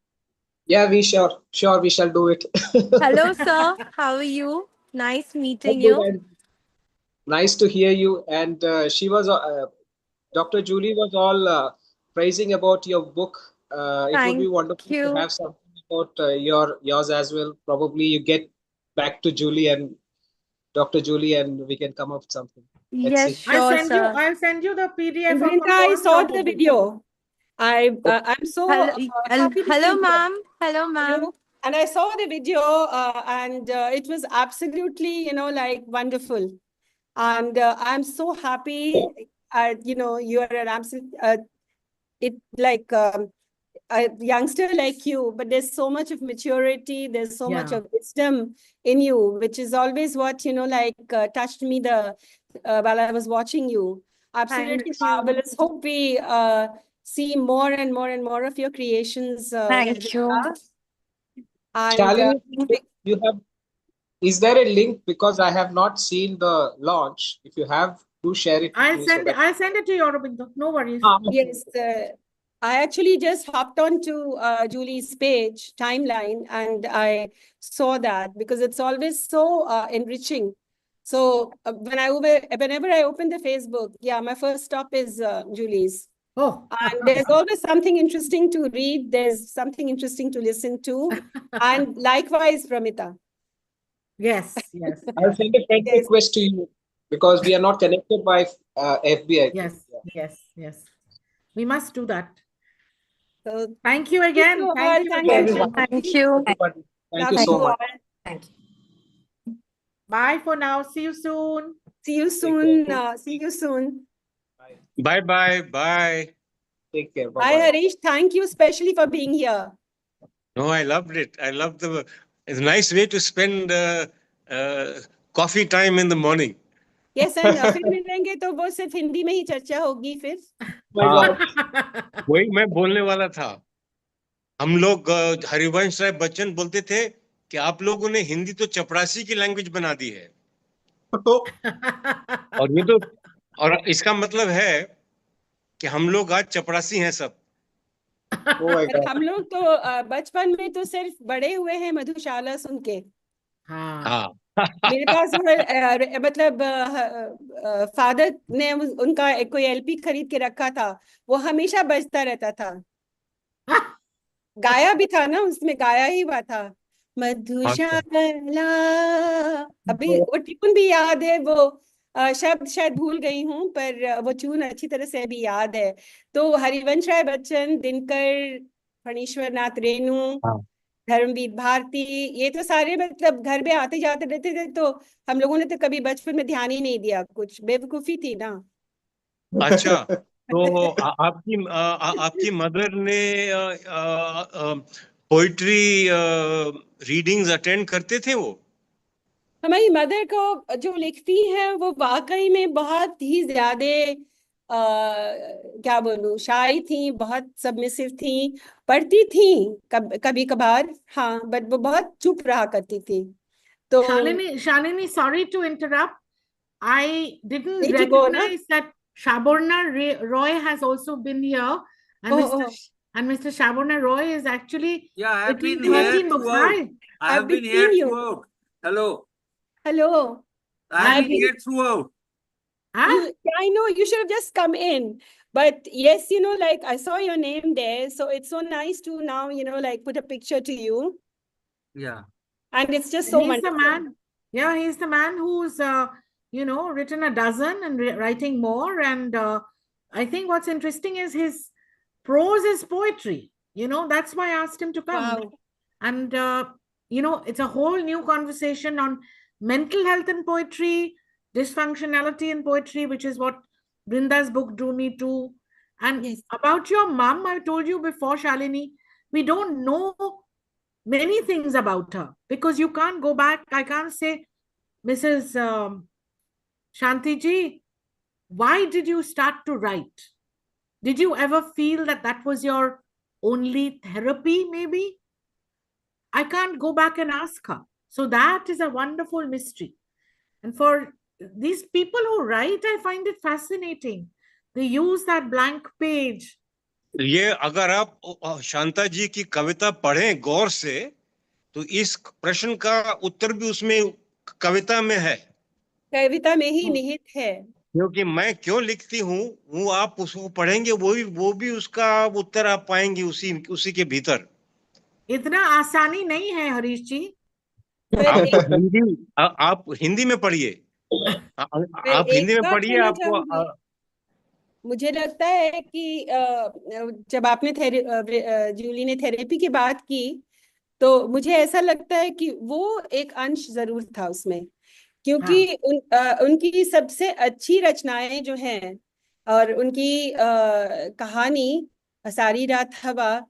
Yeah, sure, we shall do it. Hello, sir. How are you? Nice I'm meeting good you. and nice to hear you. And Dr. Julie was all praising about your book. It would be Thank wonderful to you. have something about yours as well. Probably you get back to Julie and Dr. Julie, and we can come up with something. Let's Yes, see. sure, sir. I'll send you the And PDF of Brinda, a I poem saw the notebook. video. I'm so happy to Hello, be here. ma'am. Hello, ma'am. And I saw the video, and it was absolutely, like wonderful. And I'm so happy. You are an absolute, like a youngster like you, but there's so much of maturity. There's so much Yeah. of wisdom in you, which is always what touched me while I was watching you. Absolutely Thank you. marvelous. Hope we see more and more and more of your creations. Thank you. And Shalini, you have, is there a link? Because I have not seen the launch. If you have, do share it with me so that. I'll send it to you, Aurobindo. No worries. yes, I actually just hopped onto Julie's page timeline, and I saw that because it's always so enriching. So whenever I open the Facebook, yeah, my first stop is Julie's. Oh, And there's always something interesting to read. There's something interesting to listen to. And likewise, Pramita. yes. I'll send a friend Yes. request to you because we are not connected by FB, I think. Yes. We must do that. So Thank you again. thank you all. Thank you, again. Thank you. Everybody. Thank Love you so you much. all. Thank you. Bye for now. See you soon. See you Take care. soon. See you soon. Bye bye. Bye. Take care. Bye Bye, bye. Harish. Thank you especially for being here. No, I loved it. I loved it's a nice way to spend uh, coffee time in the morning. Yes, and फिर मिलेंगे तो वो सिर्फ हिंदी में ही चर्चा होगी फिर. My हाँ, God. वही मैं बोलने वाला था. हम लोग हरिवंश राय बच्चन बोलते थे कि आप लोगों ने हिंदी तो चपरासी की लैंग्वेज बना दी है. और ये तो, और इसका मतलब है कि हम लोग आज चपरासी हैं सब. Oh my पर God. हम लोग तो बचपन में तो सिर्फ बड़े हुए हैं मधुशाला सुन के. हाँ. मेरे पास मतलब फादर ने उनका कोई एलपी खरीद के रखा था, वो हमेशा बजता रहता था. गाया भी था ना, उसमें गाया ही हुआ था मधुशाला. अभी वो ट्यून भी याद है, वो शब्द शायद भूल गई हूँ, पर वो ट्यून अच्छी तरह से अभी याद है. तो हरिवंश राय बच्चन, दिनकर, फणीश्वर नाथ रेणु, धर्मवीर भारती, ये तो सारे मतलब घर में आते जाते रहते थे. तो हम लोगों ने तो कभी बचपन में ध्यान ही नहीं दिया, कुछ बेवकूफी थी ना. अच्छा, तो आपकी मदर ने पोइट्री रीडिंग्स अटेंड करते थे वो? हमारी मदर को जो लिखती है वो वाकई में बहुत ही ज्यादा क्या बोलूं, शाई थी, बहुत सबमिसिव थी, पढ़ती थी कभी कभार, हाँ, बट वो बहुत चुप रहा करती थी। तो Shalini, sorry to interrupt. I didn't need to go, na? recognize that Shaborna Roy has also been here, and Oh, oh. Mr. Shaborna Roy is actually Yeah, I have between been here 13 books. throughout. Hi. I have been here between you. throughout. Hello. Hello. I have I've been here throughout. Huh? I know you should have just come in. But yes, you know, like I saw your name there. So it's so nice to now, you know, like put a picture to you. Yeah. And it's just And so he's wonderful. the man. Yeah, he's the man who's, written a dozen and writing more. And I think what's interesting is his prose is poetry. That's why I asked him to come. Wow. And, it's a whole new conversation on mental health and poetry, dysfunctionality in poetry, which is what Brinda's book drew me to. And Yes. about your mom, I told you before, Shalini, we don't know many things about her because you can't go back. I can't say, Mrs. Shanti ji, why did you start to write? Did you ever feel that that was your only therapy, maybe? I can't go back and ask her. So that is a wonderful mystery. And for these people who write, I find it fascinating. They use that blank page. ये अगर आप शांता जी की कविता पढ़ें गौर से तो इस प्रश्न का उत्तर भी उसमें कविता में है, कविता में ही निहित है। क्योंकि मैं क्यों लिखती हूँ वो आप उसको पढ़ेंगे वो भी उसका उत्तर आप पाएंगे उसी के भीतर। इतना आसानी नहीं है हरीश जी। आप हिंदी में पढ़िए, आप हिंदी में पढ़िए, आपको मुझे लगता है कि जब आपने जूली ने थेरेपी की बात की तो मुझे ऐसा लगता है कि वो एक अंश जरूर था उसमें, क्योंकि उनकी सबसे अच्छी रचनाएं जो हैं और उनकी कहानी सारी रात हवा,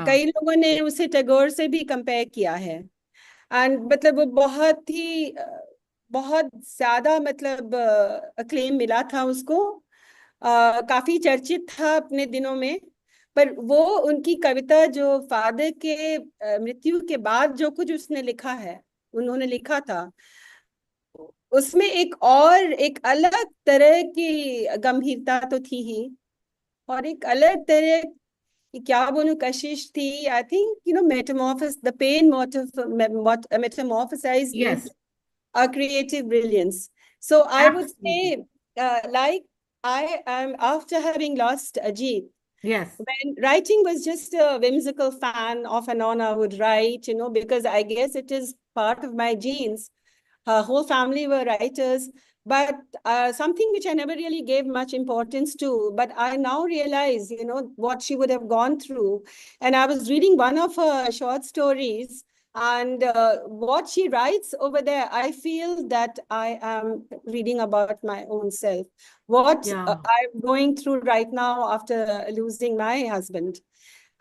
कई लोगों ने उसे टैगोर से भी कंपेयर किया है। एंड मतलब वो बहुत ज्यादा मतलब अक्लेम मिला था उसको, काफी चर्चित था अपने दिनों में। पर वो उनकी कविता जो फादर के मृत्यु के बाद जो कुछ उसने लिखा है, उन्होंने लिखा था, उसमें एक अलग तरह की गंभीरता तो थी ही, और एक अलग तरह की क्या बोलूं कशिश थी। I think the pain metamorphosized into a creative brilliance. So I would say, like I am, after having lost Ajit, yes, when writing was just a whimsical fan, off and on I would write, because I guess it is part of my genes. Her whole family were writers, but something which I never really gave much importance to, but I now realize, what she would have gone through. And I was reading one of her short stories, and what she writes over there, I feel that I am reading about my own self. What I'm going through right now after losing my husband.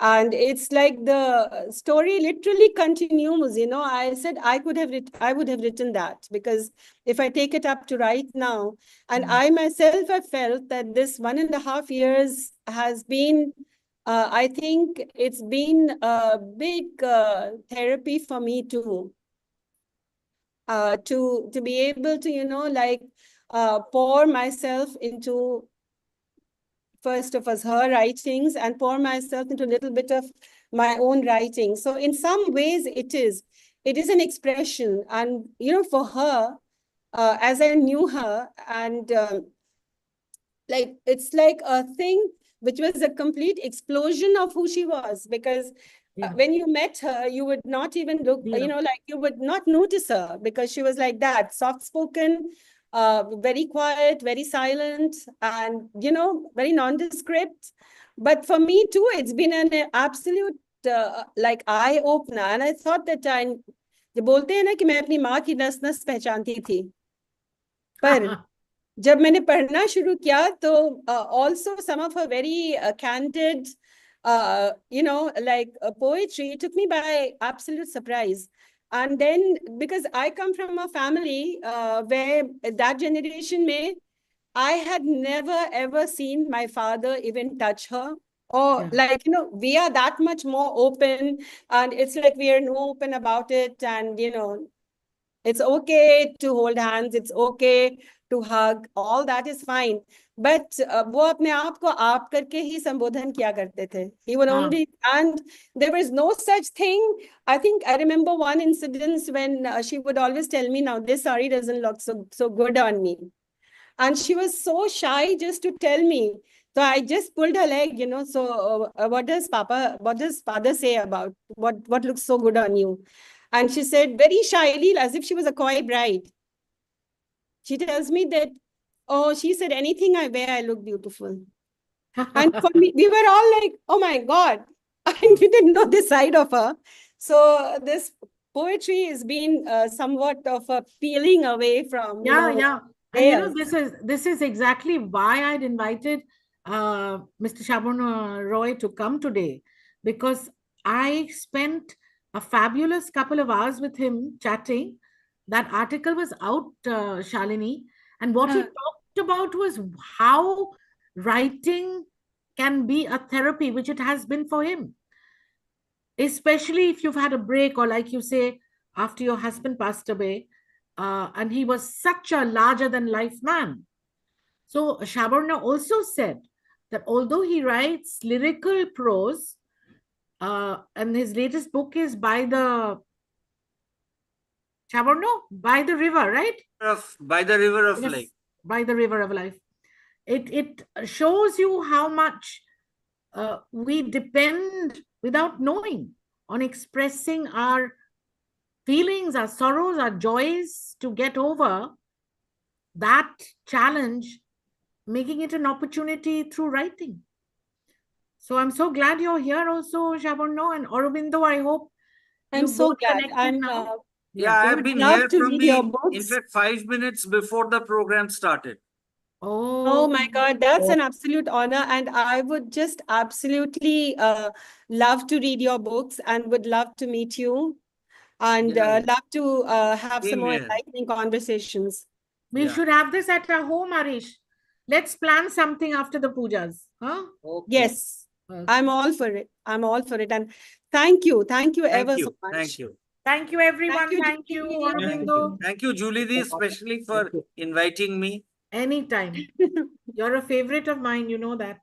And it's like the story literally continues. I said I would have written that, because if I take it up to write now, and I myself have felt that this 1.5 years has been, I think it's been a big therapy for me too, to be able to pour myself into, first of us, her writings, and pour myself into a little bit of my own writing. So in some ways it is an expression. And for her, as I knew her, and it's like a thing which was a complete explosion of who she was, because when you met her, you would not even look, you would not notice her, because she was like that, soft-spoken, very quiet, very silent, and very nondescript. But for me too, it's been an absolute eye opener. And I thought that जो बोलते हैं ना कि मैं अपनी माँ की नस नस पहचानती थी, पर जब मैंने पढ़ना शुरू किया तो also some of her very candid poetry took me by absolute surprise. And then, because I come from a family where that generation I had never ever seen my father even touch her. Or Yeah. like, you know, we are that much more open, and it's like we are no open about it. And, you know, it's okay to hold hands. It's okay to hug. All that is fine. But वो अपने आप को आप करके ही संबोधन किया करते थे. He would हाँ. only, and there was no such thing. I think I remember one incident when she would always tell me, now this sari doesn't look so good on me. And she was so shy just to tell me. So I just pulled her leg, you know. So what does father say about what looks so good on you? And she said very shyly, as if she was a coy bride. She tells me that, oh, she said, anything I wear, I look beautiful. And for me, we were all like, oh my God, we didn't know this side of her. So this poetry has been somewhat of a peeling away from, you know, Yeah. And you know, layers. this is exactly why I'd invited Mr. Shabana Roy to come today, because I spent a fabulous couple of hours with him chatting. That article was out, Shalini, and what he talked about was how writing can be a therapy, which it has been for him, especially if you've had a break, or like you say, after your husband passed away, and he was such a larger than life man. So Shabarna also said that although he writes lyrical prose, and his latest book is by the Shabarna, by the river, right? By the river of Yes, life. by the river of life. It shows you how much we depend without knowing on expressing our feelings, our sorrows, our joys, to get over that challenge, making it an opportunity through writing. So I'm so glad you're here also, Shabono and Aurobindo. I hope I'm you so both glad. connected now. Yeah, We I've would been love here to from read your in books. fact, 5 minutes before the program started. Oh Oh, my God, that's an absolute honor. And I would just absolutely love to read your books and would love to meet you and Yeah, love to have some same more here. enlightening conversations. we Yeah. should have this at our home, Arish. Let's plan something after the pujas. Huh? Okay. Yes, Okay. I'm all for it. I'm all for it. And thank you. Thank you Thank ever you. so much. Thank you. Thank you, everyone. Thank you, Thank you, Julie. Aurobindo. Thank you, Julie, especially for inviting me. Anytime. You're a favorite of mine, you know that.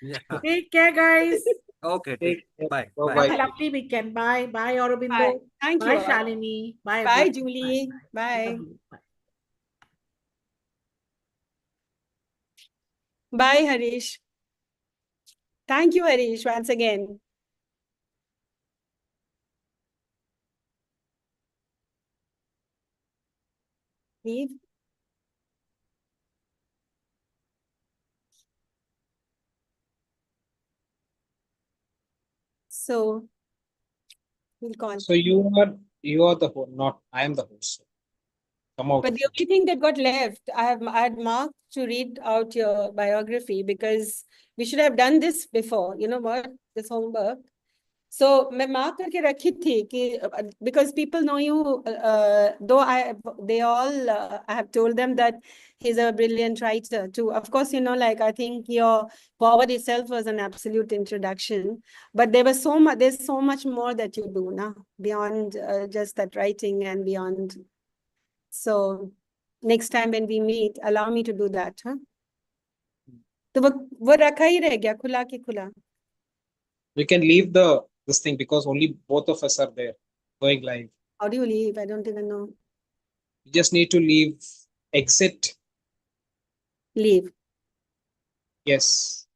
Yeah. Take care, guys. Okay. Take care. Bye. Have Bye. a lovely weekend. Bye. Bye, Aurobindo. Bye. Thank Bye, you all. Shalini. Bye, Bye, everyone. Julie. Bye. Love you. Bye. Bye, Harish. Thank you, Harish, once again. Leave. So we'll call. So you are the host, not I am the host. Come out. But the only thing that got left, I had marked to read out your biography because we should have done this before. You know what? This homework. So मैं mark करके रखी थी कि because people know you, though they all I have told them that he's a brilliant writer too. Of course, you know, like I think your forward itself was an absolute introduction, but there's so much more that you do now beyond just that writing and beyond. So next time when we meet, allow me to do that, huh? तो वो रखा ही रह गया खुला के खुला. We can leave this thing because only both of us are there going live. How do you leave? I don't even know. You just need to leave, exit. Leave. Yes.